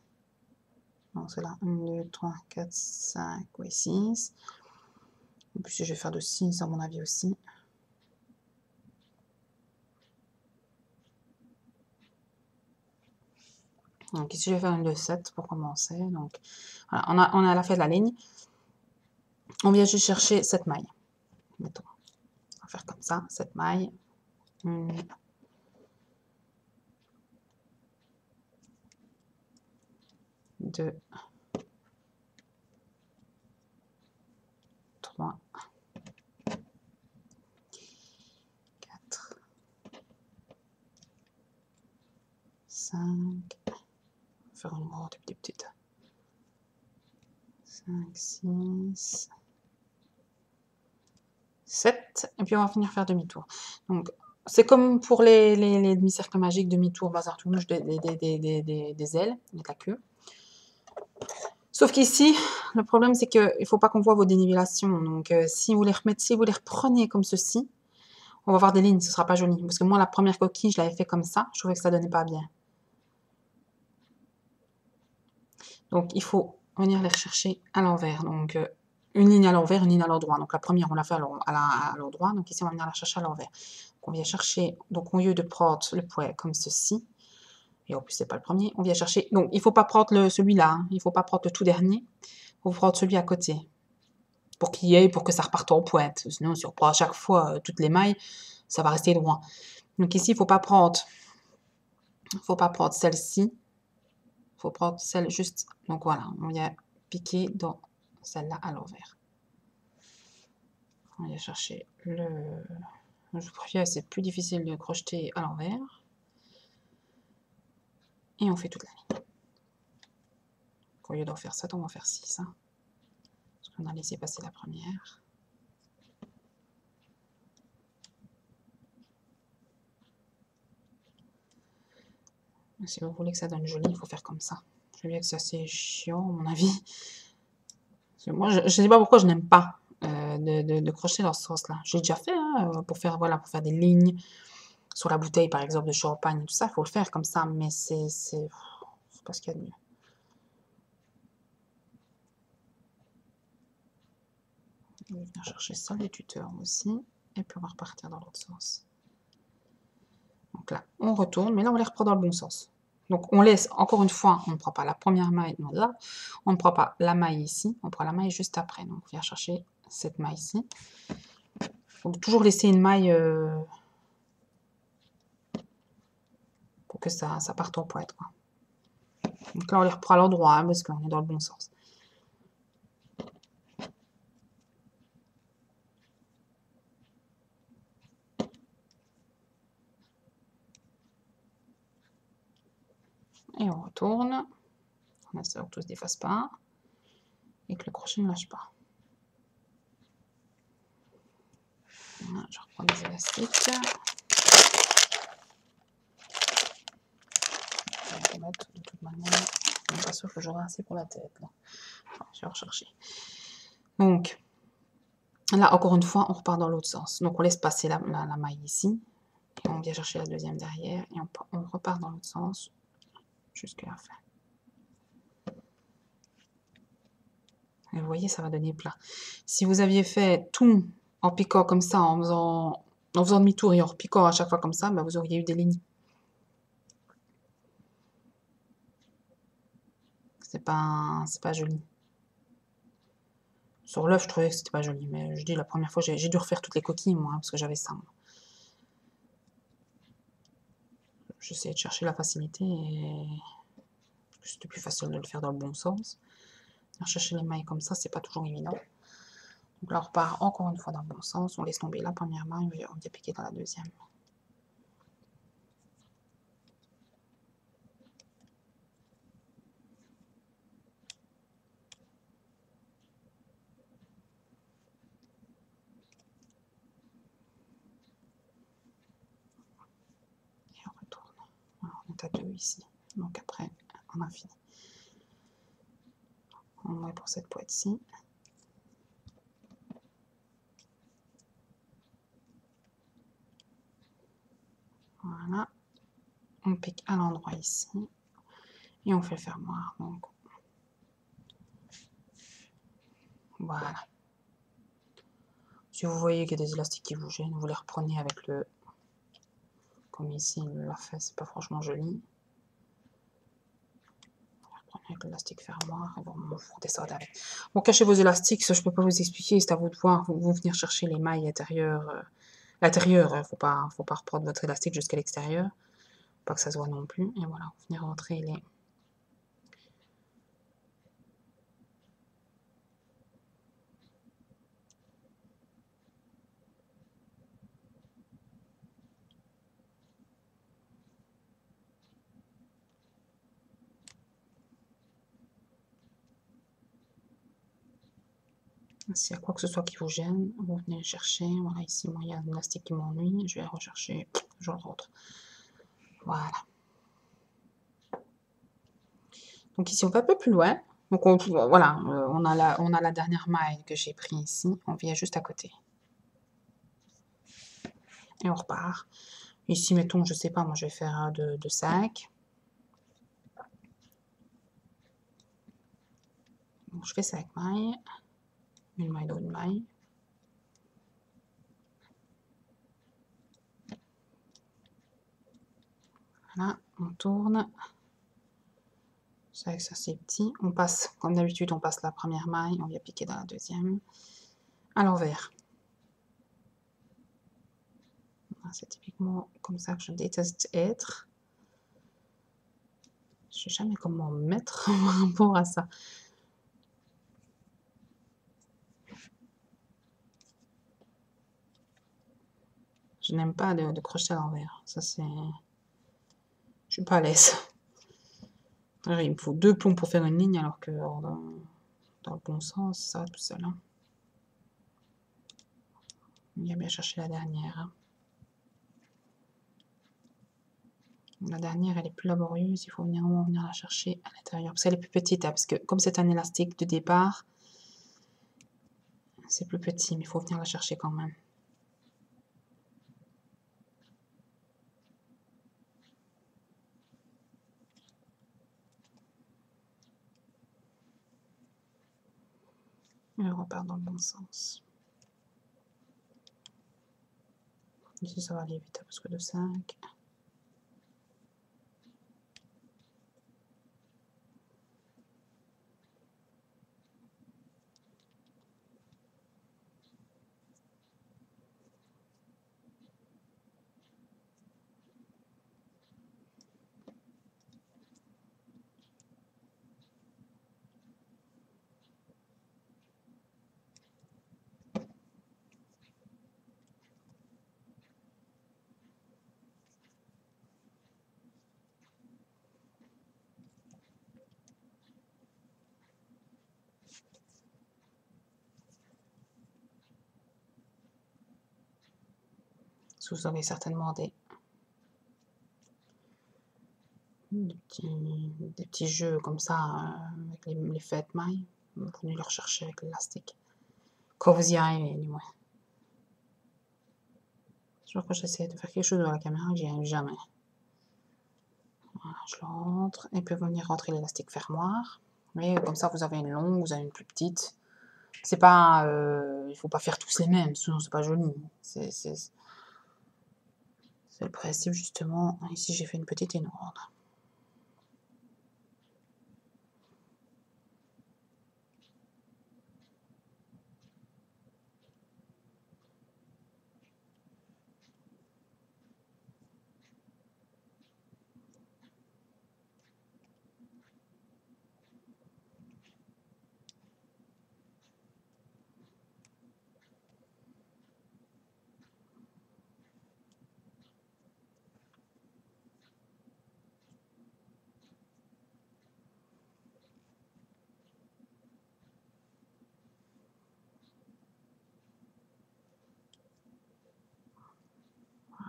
Non c'est là, 1, 2, 3, 4, 5, oui 6... En plus, je vais faire de 6 à mon avis aussi. Donc ici, je vais faire une de 7 pour commencer. Donc voilà, on a à la fin de la ligne. On vient juste chercher cette maille. Mettons. On va faire comme ça, cette maille. 1, 2, 3, 4, 5, faire une grande des petites. 5, 6, 7, et puis on va finir faire demi-tour. Donc, c'est comme pour les demi-cercles magiques, demi-tour, bazar touche, des ailes, de la queue. Sauf qu'ici, le problème, c'est qu'il ne faut pas qu'on voit vos dénivellations. Donc, si vous les remettez, si vous les reprenez comme ceci, on va voir des lignes, ce ne sera pas joli. Parce que moi, la première coquille, je l'avais fait comme ça, je trouvais que ça ne donnait pas bien. Donc, il faut venir les rechercher à l'envers. Donc, une ligne à l'envers, une ligne à l'endroit. Donc, la première, on l'a fait à l'endroit. Donc, ici, on va venir la chercher à l'envers. Donc, on vient chercher, donc au lieu de prendre le poids comme ceci, et en plus, c'est pas le premier, on vient chercher. Donc, il ne faut pas prendre celui-là, hein. Il ne faut pas prendre le tout dernier. Il faut prendre celui à côté. Pour qu'il y ait, pour que ça reparte en pointe. Sinon, si on prend à chaque fois toutes les mailles, ça va rester droit. Donc ici, il ne faut pas prendre celle-ci. Il faut prendre celle juste. Donc voilà, on vient piquer dans celle-là à l'envers. On vient chercher le... Je vous préviens, c'est plus difficile de crocheter à l'envers. Et on fait toute la ligne. Donc, au lieu d'en faire 7, on va en faire 6. Hein, parce qu'on a laissé passer la première. Si vous voulez que ça donne joli, il faut faire comme ça. Je sais bien que c'est assez chiant, à mon avis. Moi, je ne sais pas pourquoi je n'aime pas de crocheter dans ce sens-là. J'ai déjà fait hein, pour faire des lignes, sur la bouteille, par exemple, de champagne, tout ça, il faut le faire comme ça, mais c'est pas ce qu'il y a de mieux. Je vais venir chercher ça, les tuteurs aussi, et puis on va repartir dans l'autre sens. Donc là, on retourne, mais là, on les reprend dans le bon sens. Donc on laisse, encore une fois, on ne prend pas la première maille, non, là, on ne prend pas la maille ici, on prend la maille juste après. Donc on vient chercher cette maille ici. Il faut toujours laisser une maille pour que ça parte en pointe, quoi. Donc là, on les reprend à l'endroit, hein, parce qu'on est dans le bon sens. Et on retourne. On assure que tout ne se défasse pas. Et que le crochet ne lâche pas. Voilà, je reprends les élastiques. Je vais les mettre de toute manière. Je ne suis pas sûre que j'aurai assez pour la tête. Là. Enfin, je vais rechercher. Donc, là, encore une fois, on repart dans l'autre sens. Donc, on laisse passer la maille ici. Et on vient chercher la deuxième derrière. Et on repart dans l'autre sens jusqu'à la fin. Et vous voyez, ça va donner plat. Si vous aviez fait tout en piquant comme ça, en faisant demi-tour et en repiquant à chaque fois comme ça, bah, vous auriez eu des lignes. C'est pas joli. Sur l'œuf, je trouvais que c'était pas joli, mais je dis la première fois, j'ai dû refaire toutes les coquilles, moi, hein, parce que j'avais ça. J'essayais de chercher la facilité et c'était plus facile de le faire dans le bon sens. Chercher les mailles comme ça, c'est pas toujours évident. Donc là, on repart encore une fois dans le bon sens. On laisse tomber la première maille, on vient piquer dans la deuxième. Et on retourne. Alors, on est à 2 ici. Donc après, on a fini. On met pour cette pointe-ci. Voilà. On pique à l'endroit ici. Et on fait le fermoir. Donc, voilà. Si vous voyez qu'il y a des élastiques qui vous gênent, vous les reprenez avec le... Comme ici, il l'a fait, c'est pas franchement joli. Avec l'élastique fermoir, et bon, vous descendez avec. Bon, cachez vos élastiques, ça je peux pas vous expliquer, c'est à vous de voir. Vous venir chercher les mailles intérieures. L'intérieur, faut pas reprendre votre élastique jusqu'à l'extérieur. Pas que ça se voit non plus. Et voilà, vous venez rentrer les... S'il y a quoi que ce soit qui vous gêne, vous venez le chercher. Voilà, ici, moi, il y a un élastique qui m'ennuie. Je vais le rechercher, je le rentre. Voilà. Donc ici, on va un peu plus loin. Donc voilà, on a la dernière maille que j'ai prise ici. On vient juste à côté. Et on repart. Ici, mettons, je sais pas, moi, je vais faire de 5. Donc, je fais 5 mailles. Une maille dans une maille. Voilà, on tourne. C'est vrai que ça c'est petit. On passe, comme d'habitude, on passe la première maille, on vient piquer dans la deuxième. À l'envers. C'est typiquement comme ça que je déteste être. Je sais jamais comment me mettre par rapport à ça. Je n'aime pas de crochet à l'envers. Ça c'est... Je suis pas à l'aise. Il me faut 2 plombs pour faire une ligne, alors que dans le bon sens, ça va tout seul. Hein. On a bien cherché la dernière. Hein. La dernière, elle est plus laborieuse, il faut venir la chercher à l'intérieur. Parce qu'elle est plus petite, hein, parce que comme c'est un élastique de départ, c'est plus petit, mais il faut venir la chercher quand même. Et on repart dans le bon sens. Ici, ça va aller vite, parce que de 5. Parce que vous avez certainement des petits jeux comme ça, avec les faits de mailles. Vous venez les rechercher avec l'élastique. Quand vous y arrivez, du moins. Toujours que j'essaie de faire quelque chose dans la caméra, j'y arrive jamais. Voilà, je le rentre. Et puis vous venez rentrer l'élastique fermoir. Mais comme ça, vous avez une longue, vous avez une plus petite. C'est pas, il faut pas faire tous les mêmes, sinon c'est pas joli. C'est le principe justement. Ici, j'ai fait une petite et une grande.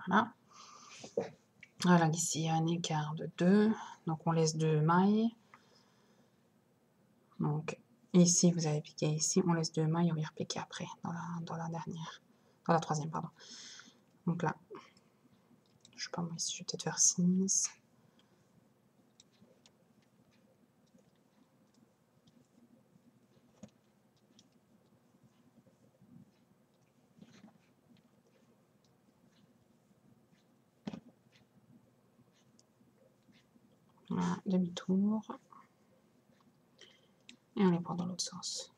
Voilà. Voilà, ici, il y a un écart de 2. Donc, on laisse 2 mailles. Donc, ici, vous avez piqué ici. On laisse 2 mailles, on vient repiquer après, dans la dernière. Dans la troisième, pardon. Donc là, je sais pas moi, ici, je vais peut-être faire 6. Voilà, demi-tour. Et on les prend dans l'autre sens.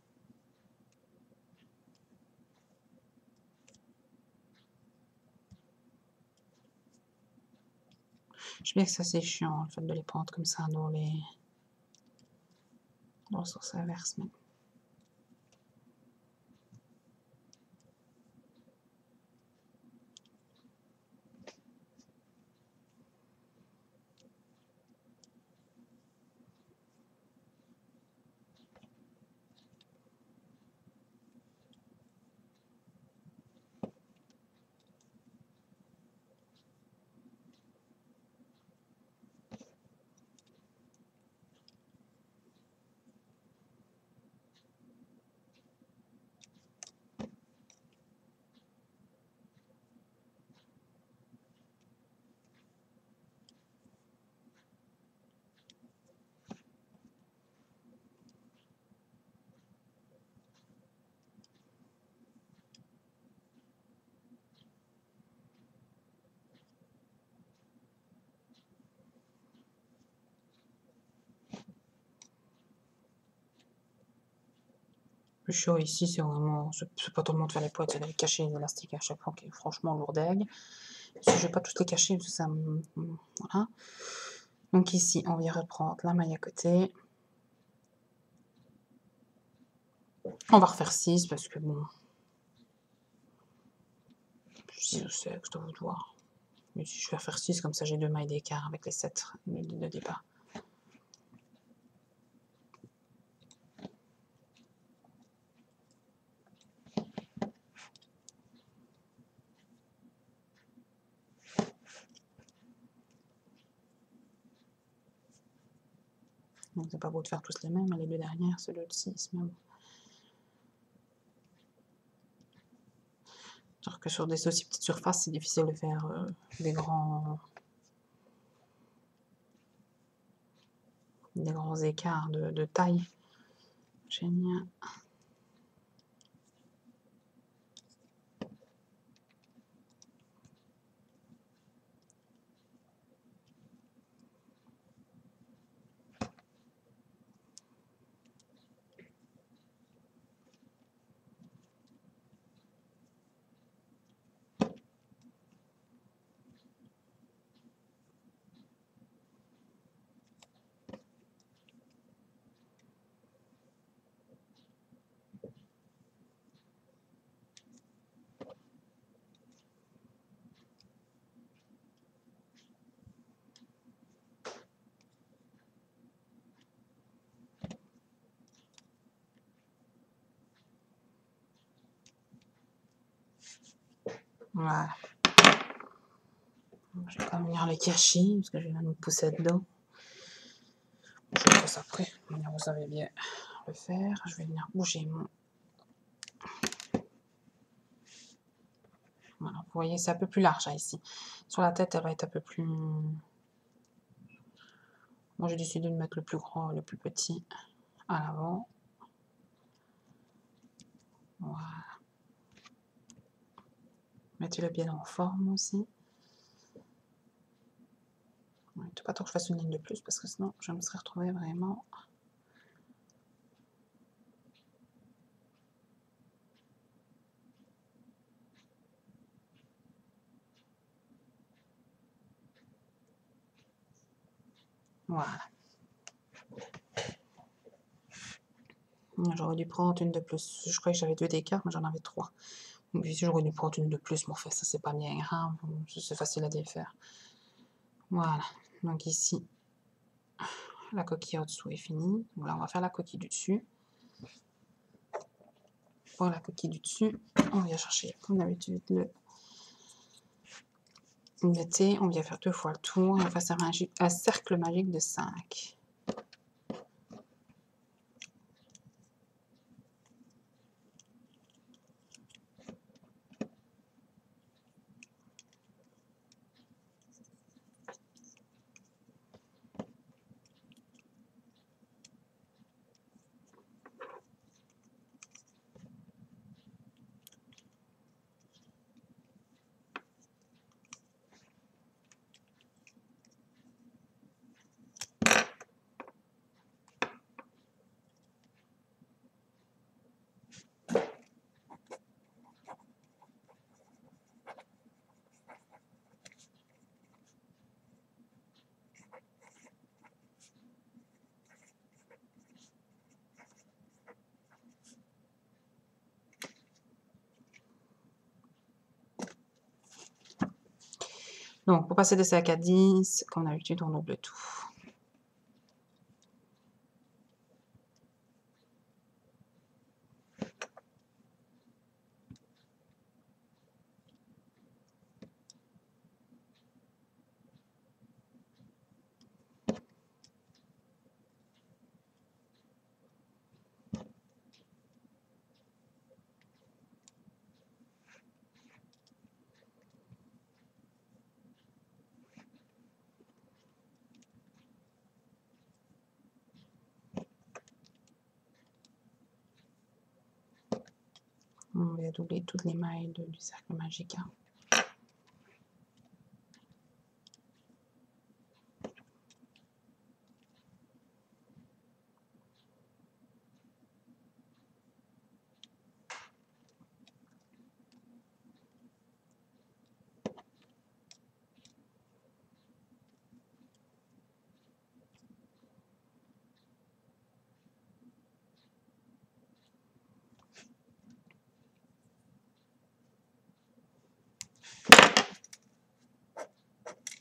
Je sais bien que ça c'est chiant, le fait de les prendre comme ça dans le sens inverse, mais le chaud ici, c'est vraiment, c'est pas tellement de faire les poids, c'est d'aller cacher les élastiques à chaque fois, qui est franchement lourdaigue. Je vais pas tous les cacher, parce que ça voilà. Donc ici, on vient reprendre la maille à côté. On va refaire 6, parce que bon, 6 ou 7, je dois vous voir. Mais si je vais faire 6, comme ça j'ai 2 mailles d'écart avec les 7 de départ. Donc c'est pas beau de faire tous les mêmes, les 2 dernières, c'est le 6, mais bon. Alors que sur des aussi petites surfaces, c'est difficile de faire des grands écarts de taille. Génial. Voilà. Je vais pas venir les cacher, parce que je vais nous pousser dedans. Je fais ça après. Vous savez bien le faire. Je vais venir bouger mon... Voilà, vous voyez, c'est un peu plus large, hein, ici. Sur la tête, elle va être un peu plus... Moi, j'ai décidé de mettre le plus grand, le plus petit à l'avant. Voilà. Mettez-le bien en forme aussi. Il ne faut pas trop que je fasse une ligne de plus, parce que sinon, je me serais retrouvée vraiment... Voilà. J'aurais dû prendre une de plus. Je croyais que j'avais 2 d'écart, mais j'en avais 3. Donc ici, j'aurais dû prendre une de plus, mais en fait, ça, c'est pas bien grave. C'est facile à défaire. Voilà. Donc ici, la coquille au-dessous est finie. Voilà, on va faire la coquille du dessus. Pour la coquille du dessus, on vient chercher, comme d'habitude, le thé. On vient faire 2 fois le tour. Et on va faire un cercle magique de 5. Donc, pour passer de 5 à 10, comme d'habitude, on double tout. On va doubler toutes les mailles du cercle magique. Hein.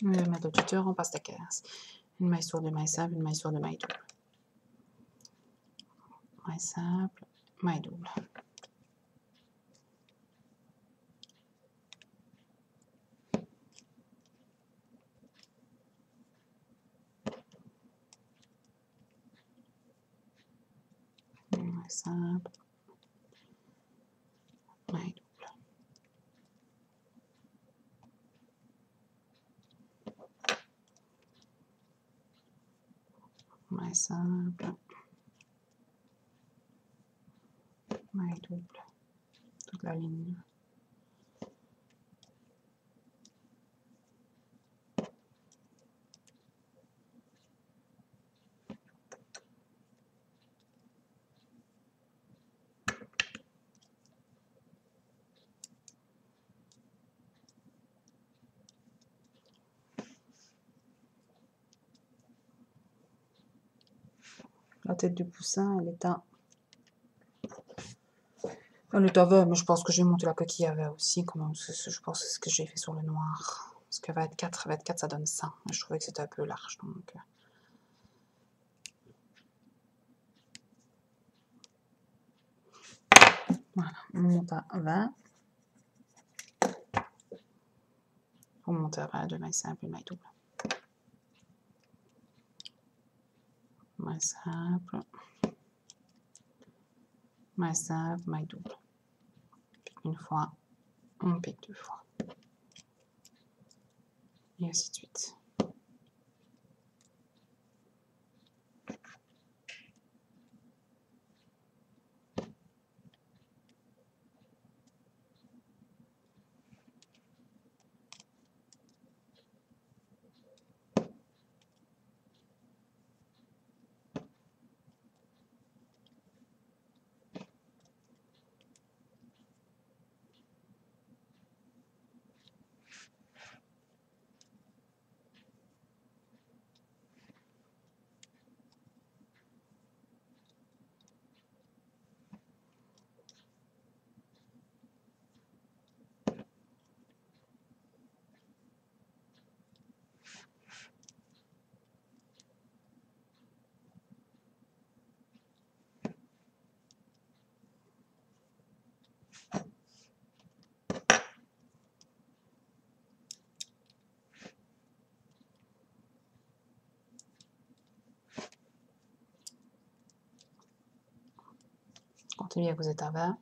On va mettre le tuteur, on passe la 15. Une maille sur 2 mailles simples, une maille sur 2 mailles doubles. Maille simple, maille double. Maille simple, maille double. Maille simple, maille double. Toute la ligne. La tête du poussin, elle est à... Elle est à 20, mais je pense que j'ai monté la coquille à 20 aussi. Je pense que c'est ce que j'ai fait sur le noir. Parce que 24, 24 ça donne 100. Je trouvais que c'était un peu large. Donc... Voilà, on monte à 20. pour monter à bas de mailles simples et mailles doubles. Maille simple, maille simple, maille double. Une fois, on pique 2 fois. Et ainsi de suite. Continuez à vous êtes à 20.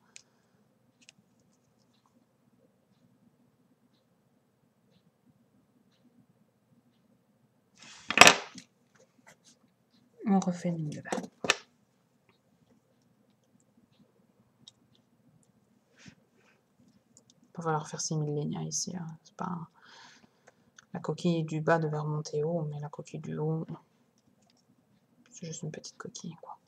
On refait une ligne de 20. Il va falloir faire 6000 lignes ici. Hein. C'est pas la coquille du bas devait remonter haut, mais la coquille du haut, c'est juste une petite coquille, quoi.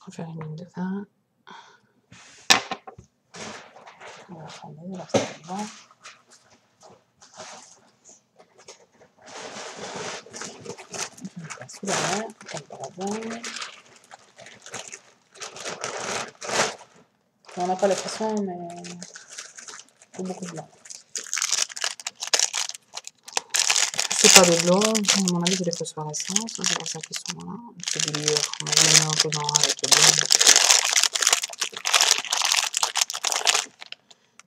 On va faire une ligne de 20. On va prendre la petite devant. On passe sous la main, comme par hasard. On n'a pas la pression, mais il faut beaucoup de blanc. C'est pas des blancs, à mon avis, c'est des phosphorescences. C'est pour ça qu'ils sont là. C'est du lueur. On va les mettre un peu dans avec le blanc.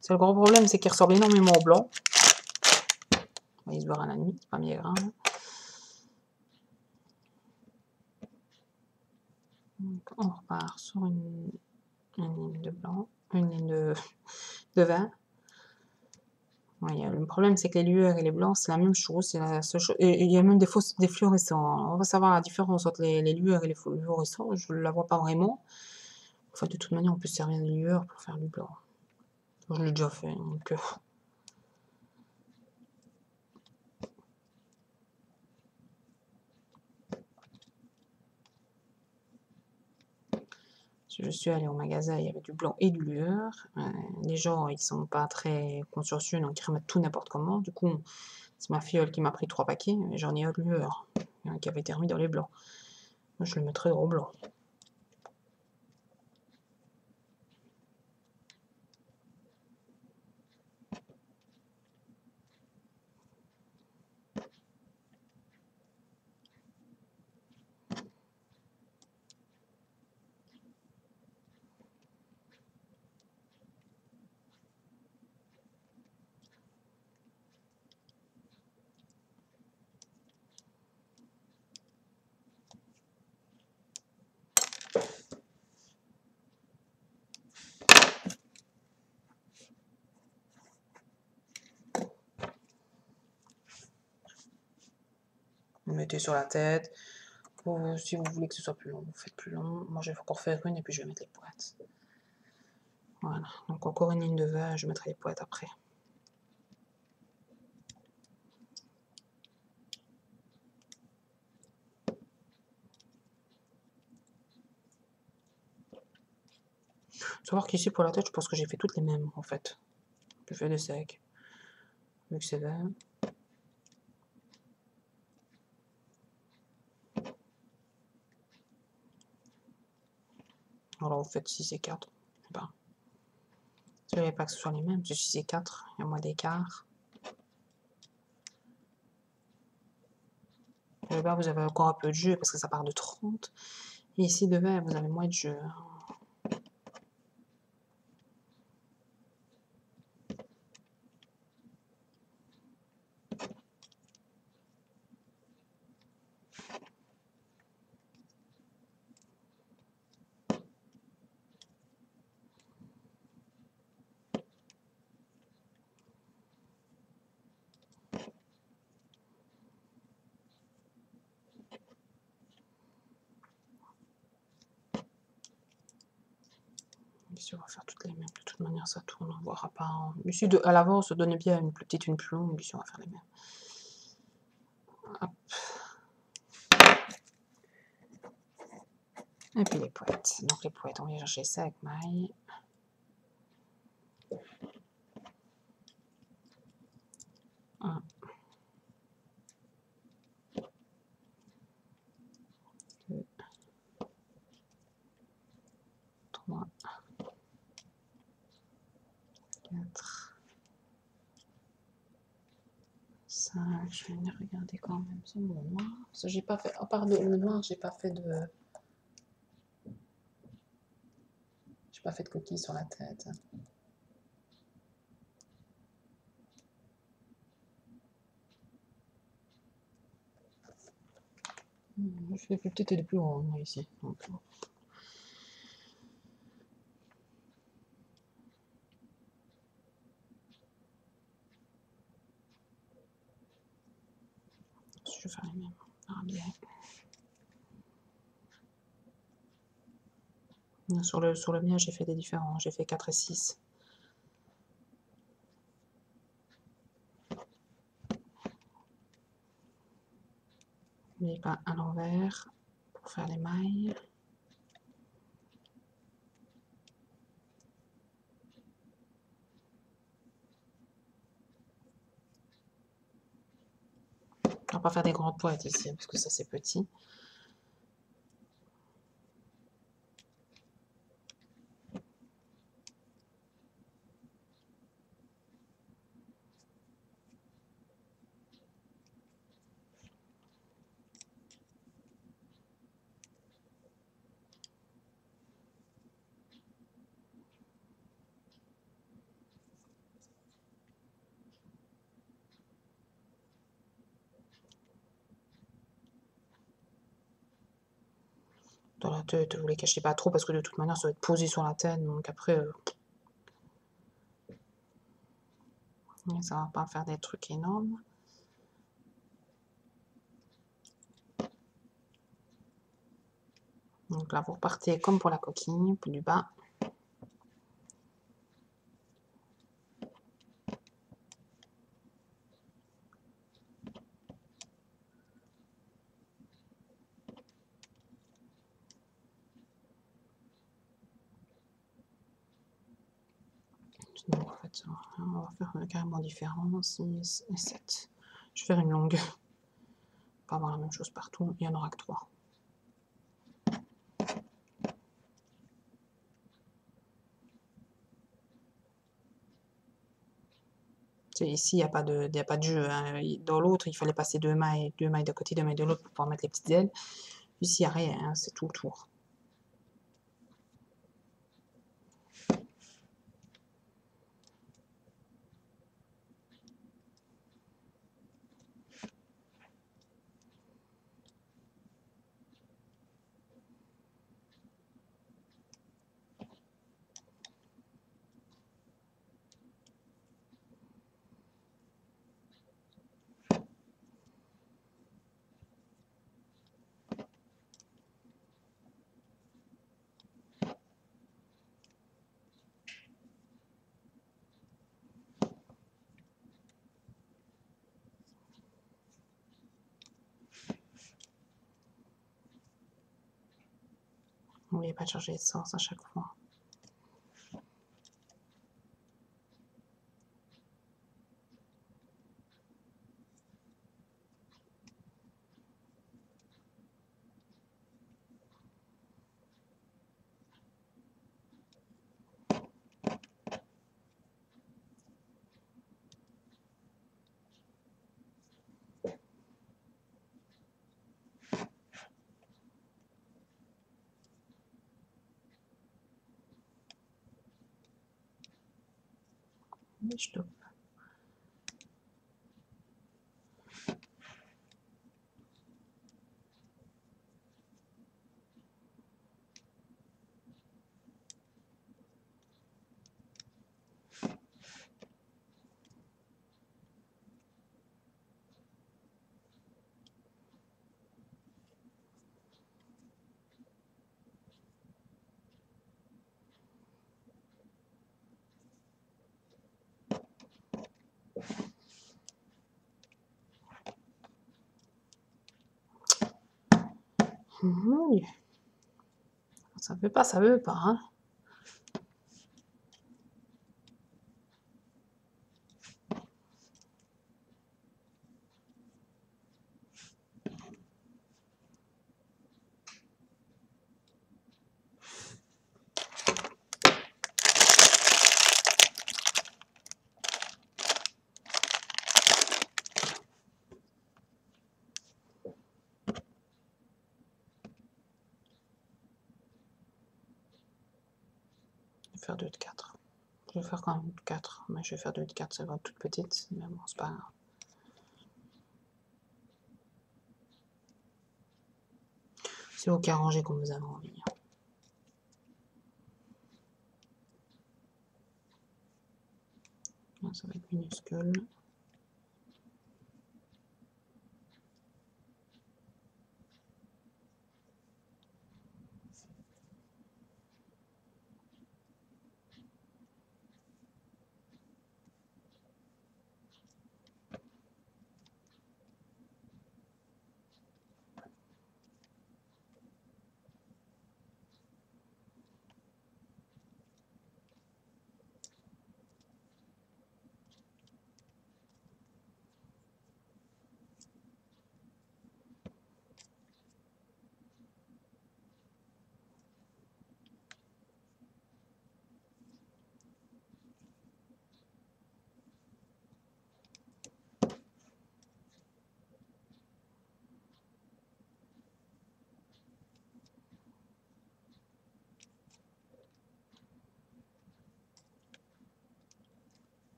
C'est le gros problème, c'est qu'il ressemble énormément au blanc. Il se verra la nuit, c'est pas bien grave. Donc, on repart sur une ligne de blanc, une ligne de 20. Ouais, le problème, c'est que les lueurs et les blancs, c'est la même chose. C'est la seule chose. Et il y a même des fluorescents. On va savoir la différence entre les lueurs et les fluorescents. Je ne la vois pas vraiment. Enfin, de toute manière, on peut se servir des lueurs pour faire du blanc. Je l'ai déjà fait. Donc, je suis allée au magasin, il y avait du blanc et du lueur. Les gens, ils sont pas très consciencieux, donc ils remettent tout n'importe comment. Du coup, c'est ma filleule qui m'a pris 3 paquets, et j'en ai un de lueur, qui avait été remis dans les blancs. Moi, je le mettrais au blanc. Vous le mettez sur la tête. Si vous voulez que ce soit plus long, vous faites plus long. Moi, je vais encore faire une et puis je vais mettre les poètes. Voilà, donc encore une ligne de vert, je mettrai les poètes après. Savoir qu'ici pour la tête, je pense que j'ai fait toutes les mêmes en fait. Je fais des secs, vu que c'est vert. Alors vous faites 6 et 4. Ben, je ne savais pas que ce soit les mêmes, c'est 6 et 4, il y a moins d'écart. Le bas, vous avez encore un peu de jeu parce que ça part de 30. Et ici, de vert, vous avez moins de jeu. Ici, on va faire toutes les mêmes. De toute manière, ça tourne, on ne verra pas. Ici, à l'avance, donnez bien une plus petite, une plus longue. Ici, on va faire les mêmes. Hop. Et puis les poètes. Donc les poètes, on vient chercher ça avec maille. Un. 2. 3. 4. 5. Je vais venir regarder quand même ça, mon noir. Parce que j'ai pas fait, à part le noir, j'ai pas fait de coquille sur la tête. Je fais plus petites et les plus grandes, moi, ici. Donc, je vais faire les mêmes. Ah, bien. Sur le mien, j'ai fait des différents. J'ai fait 4 et 6. Mais pas à l'envers pour faire les mailles. On va pas faire des grandes poètes ici, parce que ça c'est petit. Dans la tête, vous les cachez pas trop, parce que de toute manière, ça va être posé sur la tête, donc après, ça va pas faire des trucs énormes. Donc là, vous repartez comme pour la coquille, plus du bas. Donc, en fait, on va faire carrément différent, 6 et 7. Je vais faire une longue. Pas avoir la même chose partout, il n'y en aura que 3. Ici, il n'y a pas de jeu. Hein. Dans l'autre, il fallait passer 2 mailles de côté, 2 mailles de l'autre pour pouvoir mettre les petites ailes. Ici, il n'y a rien, hein, c'est tout le tour. N'oubliez pas de changer de sens à chaque fois. Je dois. Mon Dieu. Ça veut pas, ça veut pas, hein. Je vais faire 2 de 4. Je vais faire quand même 4, mais je vais faire 2 de 4, ça va toute petite, mais bon, c'est pas grave. C'est vous qui arrangez comme vous avez envie. Là, ça va être minuscule.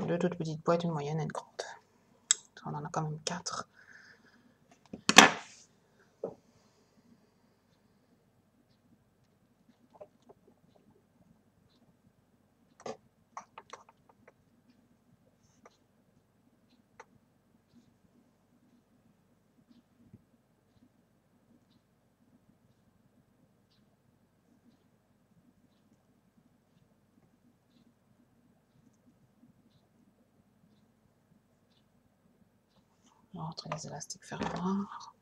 Deux toutes petites boîtes, une moyenne et une grande. On en a quand même 4. Je vais rentrer les élastiques fermoirs.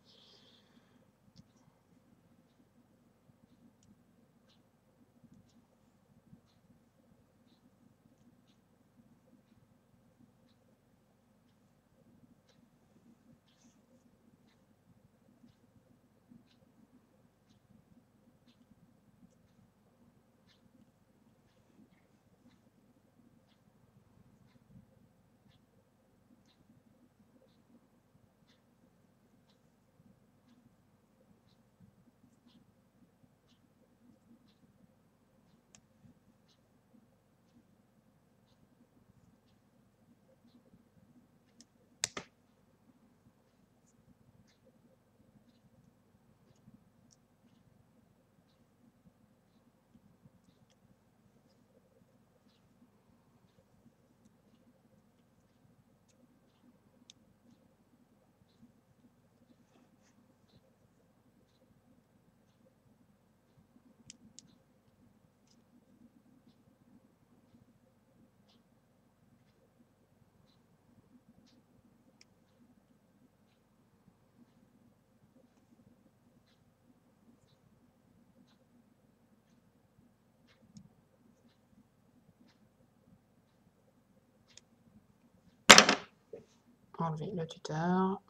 enlever le tuteur.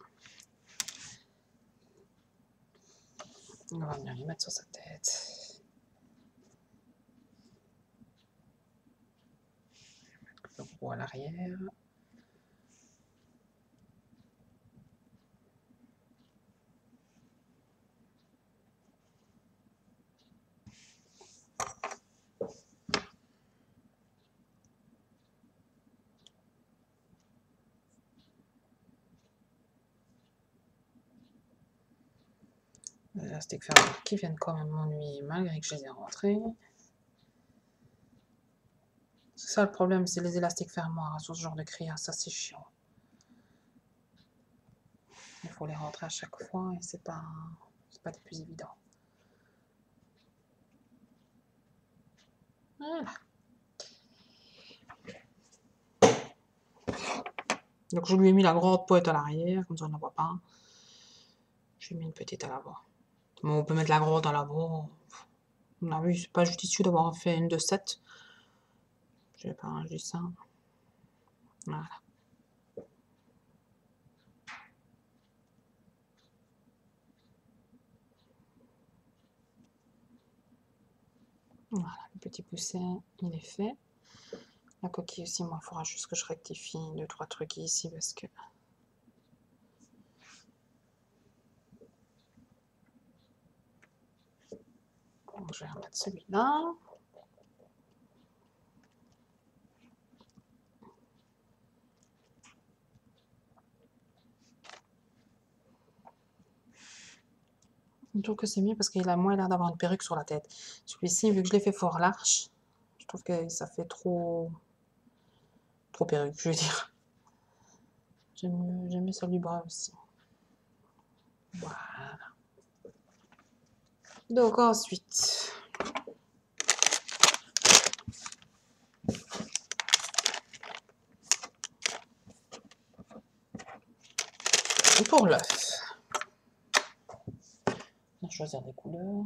On va venir lui mettre sur sa tête. Le gros à l'arrière. Les élastiques fermoirs qui viennent quand même m'ennuyer malgré que je les ai rentrés. C'est ça le problème, c'est les élastiques fermoirs sur ce genre de cria, ça c'est chiant. Il faut les rentrer à chaque fois et c'est pas des plus évidents. Voilà. Donc je lui ai mis la grande pointe à l'arrière, comme ça on ne la voit pas. Je lui ai mis une petite à l'avant. Bon, on peut mettre la grande à l'avant. On a vu, c'est pas judicieux d'avoir fait une de 7. Je sais pas, je dis ça. Voilà. Voilà, le petit poussin, il est fait. La coquille aussi, moi, il faudra juste que je rectifie 2-3 trucs ici parce que... Bon, je vais remettre celui-là. Je trouve que c'est mieux parce qu'il a moins l'air d'avoir une perruque sur la tête. Celui-ci, vu que je l'ai fait fort large, je trouve que ça fait trop perruque, je veux dire. J'aime mieux celui du bras aussi. Voilà. Donc ensuite, pour l'œuf, on va choisir des couleurs.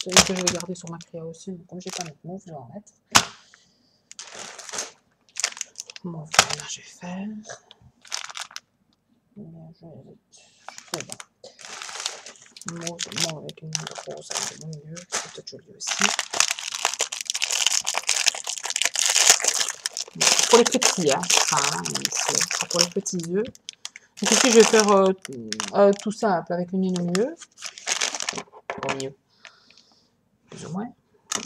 Celui que je vais garder sur ma créa aussi, mais comme j'ai pas notre mauve, je vais en mettre. Mauve, là je vais faire. Mauve avec une main de rose, c'est le mieux, c'est peut-être joli aussi. Pour les petits, hein, ça, c'est pour les petits œufs. Donc ici, je vais faire tout simple avec une ligne au milieu. Au milieu. Plus ou moins.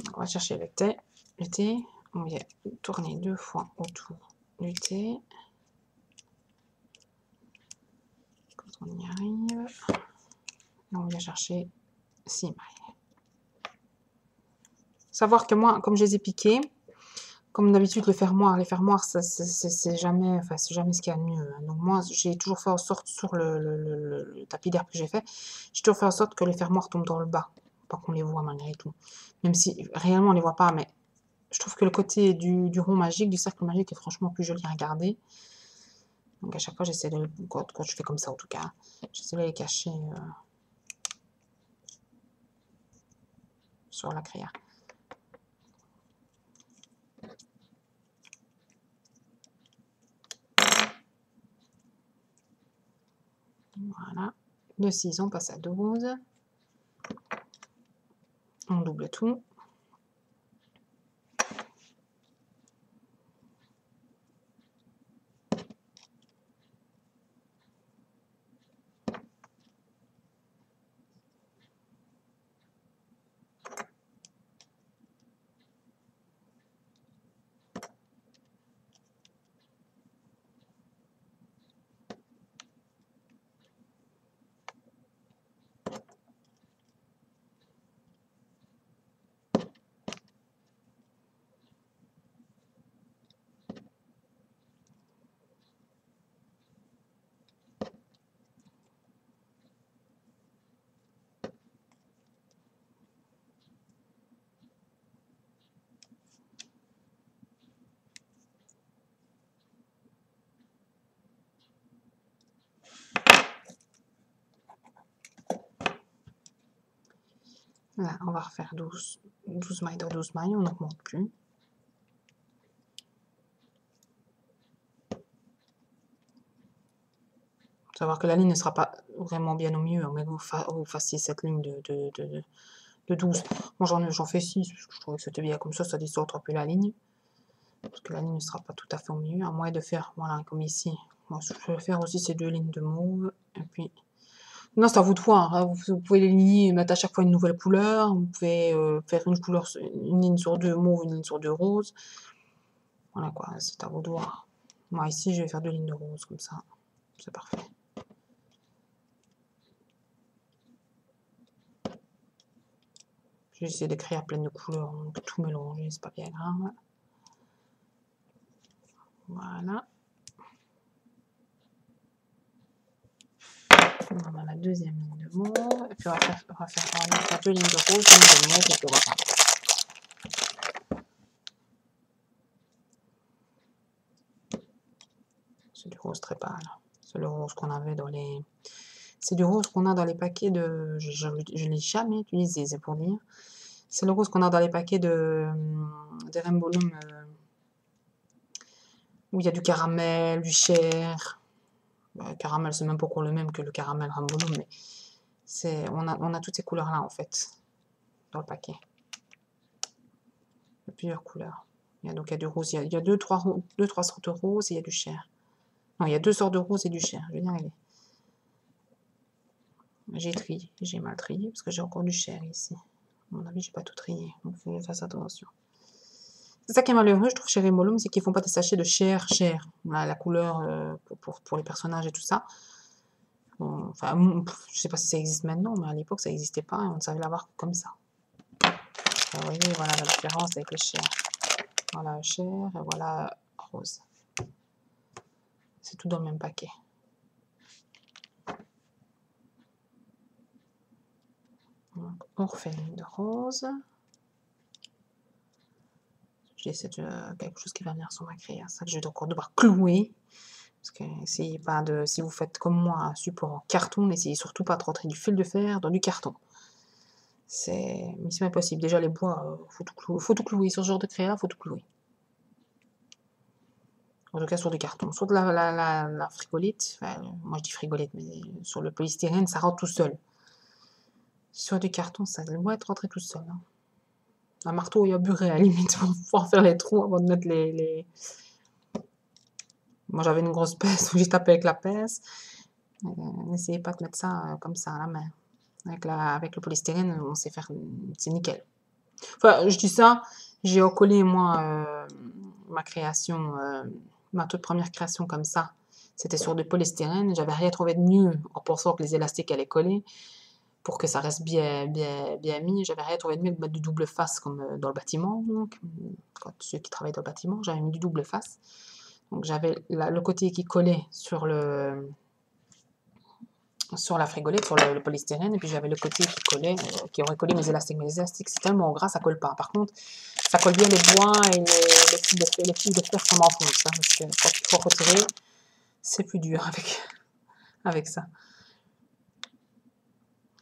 Donc, on va chercher le thé. Le thé, on vient tourner 2 fois autour du thé. Quand on y arrive, on vient chercher 6 mailles. Savoir que moi, comme je les ai piqués, comme d'habitude, les fermoirs, c'est jamais, enfin, c'est jamais ce qu'il y a de mieux. Donc moi, j'ai toujours fait en sorte, sur le tapis d'herbe que j'ai fait, j'ai toujours fait en sorte que les fermoirs tombent dans le bas, pas qu'on les voit malgré tout. Même si réellement on les voit pas, mais je trouve que le côté du rond magique, du cercle magique est franchement plus joli à regarder. Donc à chaque fois, j'essaie de, quand je fais comme ça en tout cas, j'essaie de les cacher sur la créa. Voilà. De 6, on passe à 12. On double tout. Là, on va refaire 12 mailles dans 12 mailles, on n'augmente plus. Savoir que la ligne ne sera pas vraiment bien au mieux, mais que vous fassiez cette ligne de 12. Moi, j'en fais 6, parce que je trouvais que c'était bien comme ça distord un peu la ligne. Parce que la ligne ne sera pas tout à fait au milieu, à moins de faire, voilà, comme ici. Moi, je peux faire aussi ces 2 lignes de mauve, et puis... Non, c'est à vous de voir, hein. Vous pouvez les lier et mettre à chaque fois une nouvelle couleur. Vous pouvez faire une ligne sur 2 mauve, une ligne sur 2 roses. Voilà quoi, c'est à vous de voir. Moi, ici, je vais faire 2 lignes de rose, comme ça. C'est parfait. J'ai essayé d'écrire plein de couleurs, donc tout mélanger, c'est pas bien grave. Voilà. On a la deuxième ligne de mauve, et puis on va faire 2 lignes de rose, une ligne de mauve, et puis on va faire. C'est du rose très pâle. C'est le rose qu'on avait dans les... C'est du rose qu'on a dans les paquets de... Je ne l'ai jamais utilisé, c'est pour dire. C'est le rose qu'on a dans les paquets de Rainbow Loom, où il y a du caramel, du chair. Le caramel, c'est même pas encore le même que le caramel Rainbow Loom, mais on a toutes ces couleurs-là, en fait, dans le paquet. Il y a plusieurs couleurs. Donc il y a du rose, il y a deux, trois sortes de rose et il y a du chair. Non, il y a 2 sortes de rose et du chair, je vais y arriver. J'ai trié, j'ai mal trié, parce que j'ai encore du chair ici. À mon avis, j'ai pas tout trié, donc il faut que je fasse attention. C'est ça qui est malheureux, je trouve, chez Rainbow Loom, c'est qu'ils font pas des sachets de chair. Voilà, la couleur pour les personnages et tout ça. Bon, enfin, je sais pas si ça existe maintenant, mais à l'époque, ça n'existait pas et on ne savait l'avoir comme ça. Vous voyez, voilà la différence avec le chair. Voilà chair et voilà rose. C'est tout dans le même paquet. Donc, on refait une ligne de rose. J'essaie de quelque chose qui va venir sur ma création, ça que je vais encore devoir clouer. Parce que essayez pas de, si vous faites comme moi un support en carton, n'essayez surtout pas de rentrer du fil de fer dans du carton. C'est mission impossible. Déjà les bois, faut tout clouer. Sur ce genre de créa, faut tout clouer. En tout cas sur du carton. Sur de la frigolite, enfin, moi je dis frigolite, mais sur le polystyrène, ça rentre tout seul. Sur du carton, ça doit être rentré tout seul. Hein. Un marteau et un buret à la limite pour pouvoir faire les trous avant de mettre les... Moi j'avais une grosse pince où j'ai tapé avec la pince. N'essayez pas de mettre ça comme ça à la main. Avec le polystyrène, on sait faire, c'est nickel. Enfin, je dis ça, j'ai recollé moi ma création, ma toute première création comme ça. C'était sur du polystyrène, j'avais rien trouvé de mieux en pensant que les élastiques allaient coller pour que ça reste bien mis. J'avais rien trouvé de mieux que de mettre du double face comme dans le bâtiment. Donc, quand ceux qui travaillent dans le bâtiment, j'avais mis du double face. Donc j'avais le côté qui collait sur la frigolite, sur le polystyrène, et puis j'avais le côté qui collait, qui aurait collé mes élastiques. Mais les élastiques, c'est tellement gras, ça colle pas. Par contre, ça colle bien les bois et les fils de fer qu'on m'enfonce. Hein, parce que quand il faut retirer, c'est plus dur avec ça.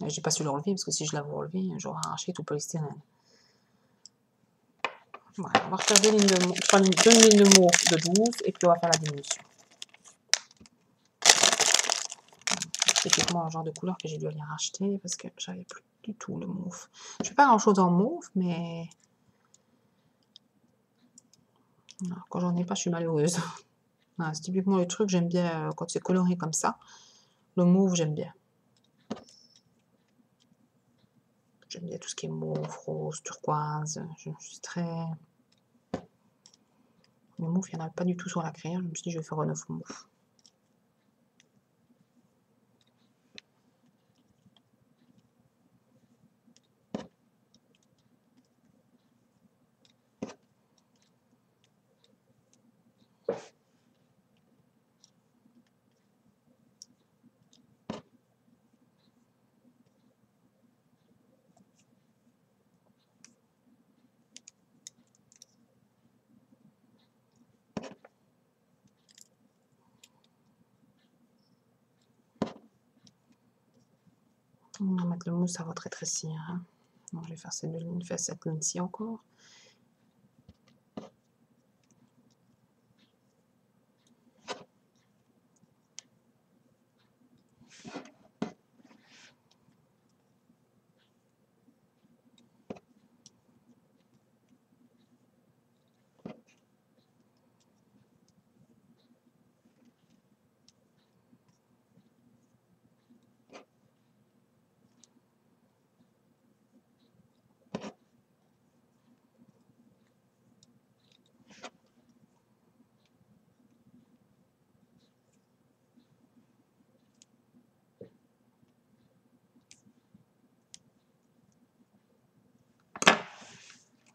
J'ai pas su le relever, parce que si je l'avais relevé, j'aurais arraché tout le polystyrène. Voilà, on va refaire 2 lignes de mauve de 12, et puis on va faire la diminution. C'est typiquement un genre de couleur que j'ai dû aller racheter parce que j'avais plus du tout le mauve. Je fais pas grand chose en mauve, mais non, quand j'en ai pas, je suis malheureuse. C'est typiquement le truc, j'aime bien quand c'est coloré comme ça. Le mauve, j'aime bien. J'aime bien tout ce qui est mauve, rose, turquoise. Je suis très... Le mauve, il n'y en a pas du tout sur la créa. Je me suis dit, je vais faire un œuf mauve. On va mettre le mousse, ça va très rétrécir. Hein. Donc, je vais faire cette ligne-ci encore.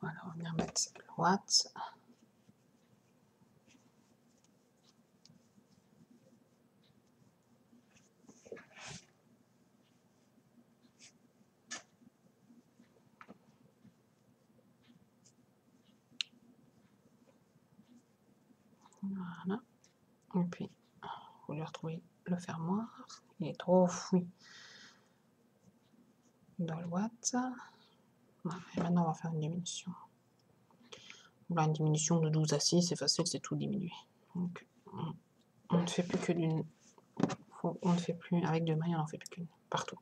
Voilà, on va venir mettre l'ouate. Voilà. Et puis, vous lui retrouvez le fermoir. Il est trop fouillé dans le watt. Voilà. Et maintenant, on va faire une diminution. Là, une diminution de 12 à 6, c'est facile, c'est tout diminué. Donc, on ne fait plus que d'une. On ne fait plus, avec 2 mailles, on n'en fait plus qu'une, partout.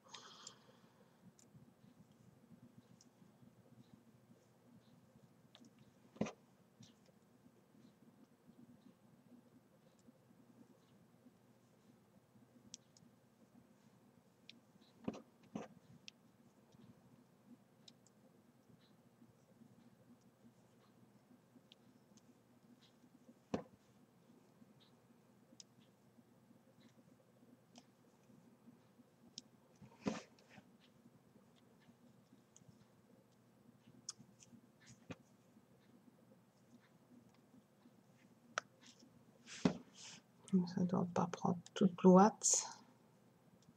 Ça ne doit pas prendre toute l'ouate.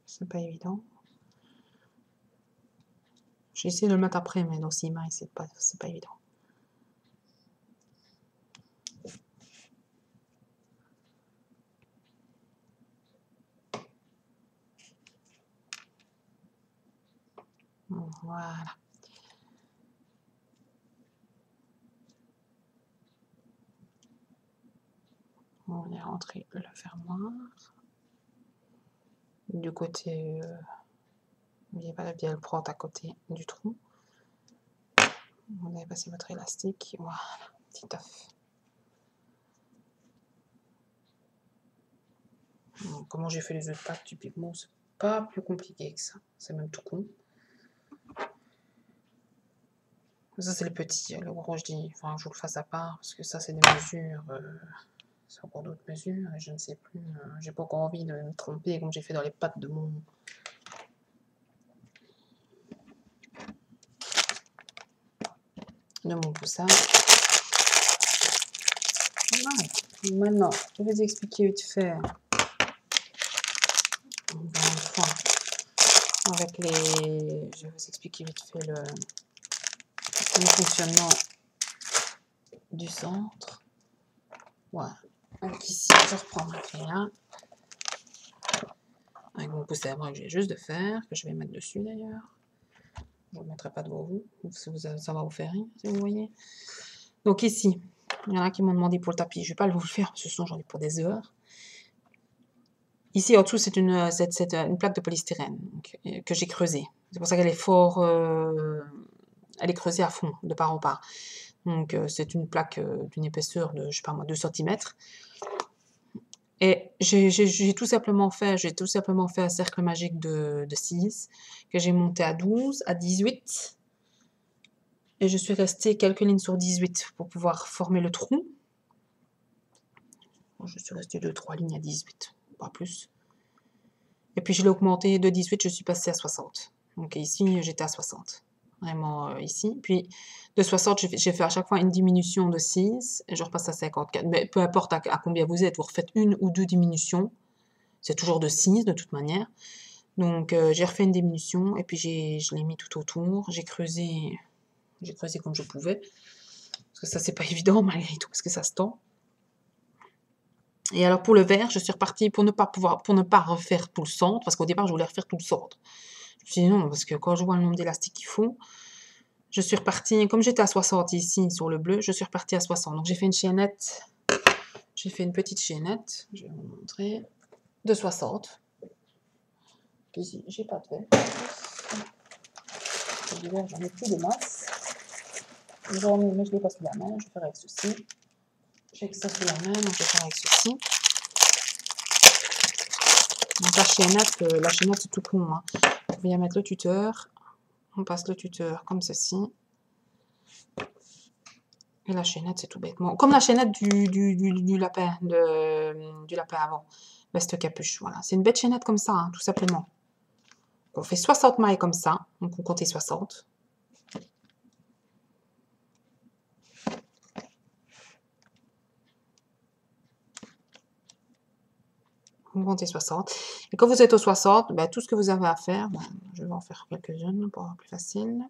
C'est pas évident. J'ai essayé de le mettre après, mais dans 6 mailles, c'est pas évident. Voilà. On va rentrer le fermoir. Du côté, n'oubliez pas la bielle propre à côté du trou. Vous avez passé votre élastique. Voilà, petit œuf. Comment j'ai fait les œufs de Pâques, typiquement, c'est pas plus compliqué que ça. C'est même tout con. Ça, c'est le petit. Le gros, je dis, enfin, je vous le fasse à part, parce que ça, c'est des mesures. C'est encore d'autres mesures, et je ne sais plus. J'ai pas encore envie de me tromper comme j'ai fait dans les pattes de mon. Poussin. Voilà. Maintenant, je vais vous expliquer vite fait. Encore une fois, avec les. Je vais vous expliquer vite fait le fonctionnement du centre. Voilà. Donc ici, je reprends ma créa. Avec mon pouce à bras que j'ai juste de faire, que je vais mettre dessus d'ailleurs. Je ne le mettrai pas devant vous, ça va vous faire rire si vous voyez. Donc ici, il y en a qui m'ont demandé pour le tapis, je ne vais pas vous le faire, parce que sinon j'en ai pour des heures. Ici en dessous, c'est une plaque de polystyrène donc, que j'ai creusée. C'est pour ça qu'elle est fort, elle est creusée à fond, de part en part. Donc c'est une plaque d'une épaisseur de, je sais pas moi, 2 cm. Et j'ai tout simplement fait un cercle magique de 6 que j'ai monté à 12, à 18. Et je suis restée quelques lignes sur 18 pour pouvoir former le trou. Je suis restée 2-3 lignes à 18, pas plus. Et puis je l'ai augmenté de 18, je suis passée à 60. Donc ici, j'étais à 60. Vraiment ici. Puis de 60, j'ai fait à chaque fois une diminution de 6 et je repasse à 54. Mais peu importe à combien vous êtes, vous refaites 1 ou 2 diminutions. C'est toujours de 6 de toute manière. Donc j'ai refait une diminution et puis je l'ai mis tout autour. J'ai creusé comme je pouvais. Parce que ça, c'est pas évident malgré tout, parce que ça se tend. Et alors pour le vert, je suis repartie pour ne pas refaire tout le centre, parce qu'au départ, je voulais refaire tout le centre. Je me suis dit non, parce que quand je vois le nombre d'élastiques qu'il faut, je suis repartie, comme j'étais à 60 ici sur le bleu, je suis repartie à 60. Donc j'ai fait une chaînette, j'ai fait une petite chaînette, je vais vous montrer, de 60. Ici, j'ai pas de verre. Du verre, j'en ai plus de masse. J'en ai, mais je l'ai pas sous la main. Je vais faire avec ceci. J'ai que ça sous la main, donc je vais faire avec ceci. Donc la chaînette c'est tout con. Hein. On vient mettre le tuteur. On passe le tuteur comme ceci. Et la chaînette, c'est tout bêtement. Comme la chaînette du lapin, du lapin avant. Veste capuche, voilà. C'est une bête chaînette comme ça, hein, tout simplement. On fait 60 mailles comme ça. Donc on compte 60. Vous comptez 60. Et quand vous êtes au 60, ben, tout ce que vous avez à faire, ben, je vais en faire quelques-unes pour avoir plus facile.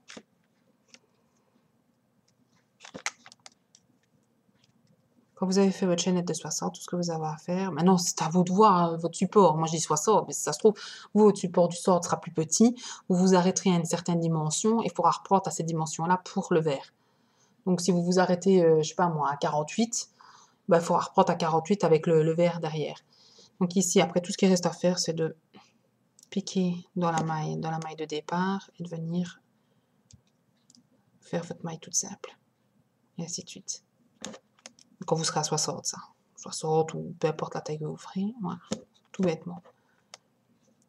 Quand vous avez fait votre chaînette de 60, tout ce que vous avez à faire, maintenant c'est à vous de voir votre support. Moi je dis 60, mais si ça se trouve, vous, votre support du sort sera plus petit, vous vous arrêterez à une certaine dimension et il faudra reprendre à cette dimension-là pour le verre. Donc si vous vous arrêtez, je sais pas moi, à 48, ben, il faudra reprendre à 48 avec le verre derrière. Donc ici, après, tout ce qui reste à faire, c'est de piquer dans la maille de départ et de venir faire votre maille toute simple. Et ainsi de suite. Quand vous serez à 60, ça. 60 ou peu importe la taille que vous ferez. Voilà. Tout bêtement.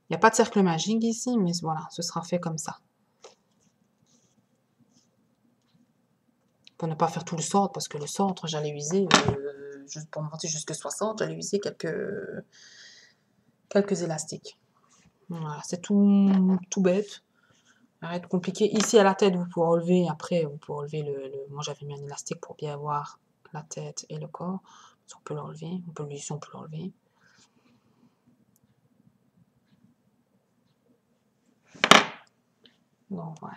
Il n'y a pas de cercle magique ici, mais voilà, ce sera fait comme ça. Pour ne pas faire tout le centre, parce que le centre, j'allais user, pour monter jusque 60, j'allais user quelques élastiques. Voilà, c'est tout bête. Arrête de compliquer. Ici, à la tête, vous pouvez enlever, après, vous pouvez enlever moi, j'avais mis un élastique pour bien voir la tête et le corps. On peut l'enlever, on peut l'enlever. Bon, voilà.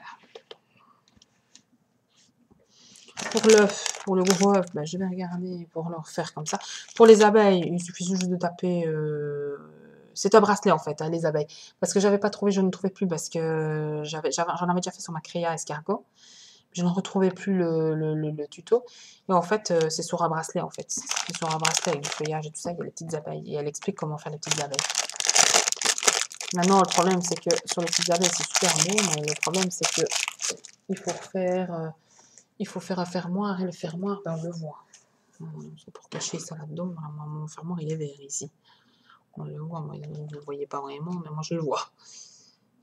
Pour l'œuf, pour le gros œuf, ben, je vais regarder pour le refaire comme ça. Pour les abeilles, il suffit juste de taper... c'est un bracelet en fait, hein, les abeilles. Parce que j'avais pas trouvé, je ne trouvais plus parce que j'en avais déjà fait sur ma créa escargot. Je ne retrouvais plus le tuto. Et en fait, c'est sur un bracelet en fait. C'est sur un bracelet avec du feuillage et tout ça, il y a les petites abeilles. Et elle explique comment faire les petites abeilles. Maintenant, le problème, c'est que sur les petites abeilles, c'est super beau, mais le problème, c'est que il faut faire un fermoir, et le fermoir, ben, on le voit. C'est pour cacher ça là-dedans. Mon fermoir, il est vert ici. On le voit, moi, vous ne le voyez pas vraiment, mais moi, je le vois.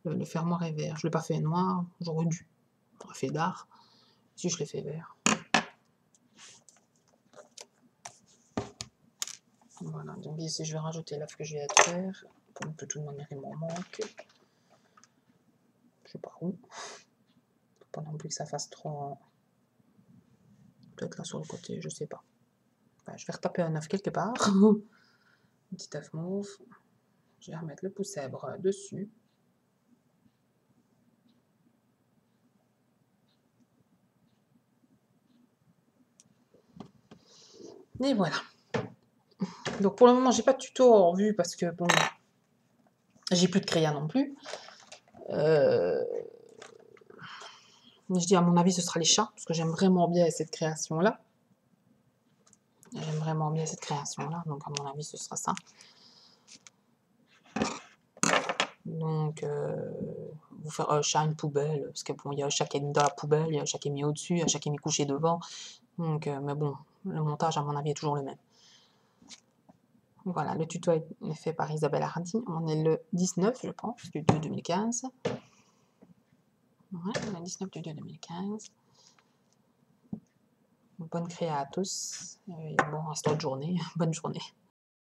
Le fermoir est vert. Je ne l'ai pas fait noir, j'aurais dû. J'aurais fait d'art. Si je l'ai fait vert. Voilà, donc ici, je vais rajouter l'œuf que je viens de faire. Pour de toute manière, il m'en manque. Je sais pas où. Faut pas non plus que ça fasse trop... Peut-être là sur le côté, je sais pas. Enfin, je vais retaper un œuf quelque part. Un petit œuf mauve. Je vais remettre le poussèbre dessus. Et voilà. Donc pour le moment, j'ai pas de tuto en vue parce que bon, j'ai plus de crayon non plus. Je dis à mon avis, ce sera les chats parce que j'aime vraiment bien cette création-là. J'aime vraiment bien cette création-là, donc à mon avis, ce sera ça. Donc, vous faire un chat, une poubelle, parce que bon, il y a un chat qui est mis dans la poubelle, il y a un chat qui est mis au-dessus, il y a un chat qui est mis couché devant. Donc, mais bon, le montage, à mon avis, est toujours le même. Voilà, le tuto est fait par Isabelle Hardy. On est le 19, je pense, du 2 2015. Ouais, le 19 du 2 2015. Bonne créa à tous. Bon restant de journée. Bonne journée.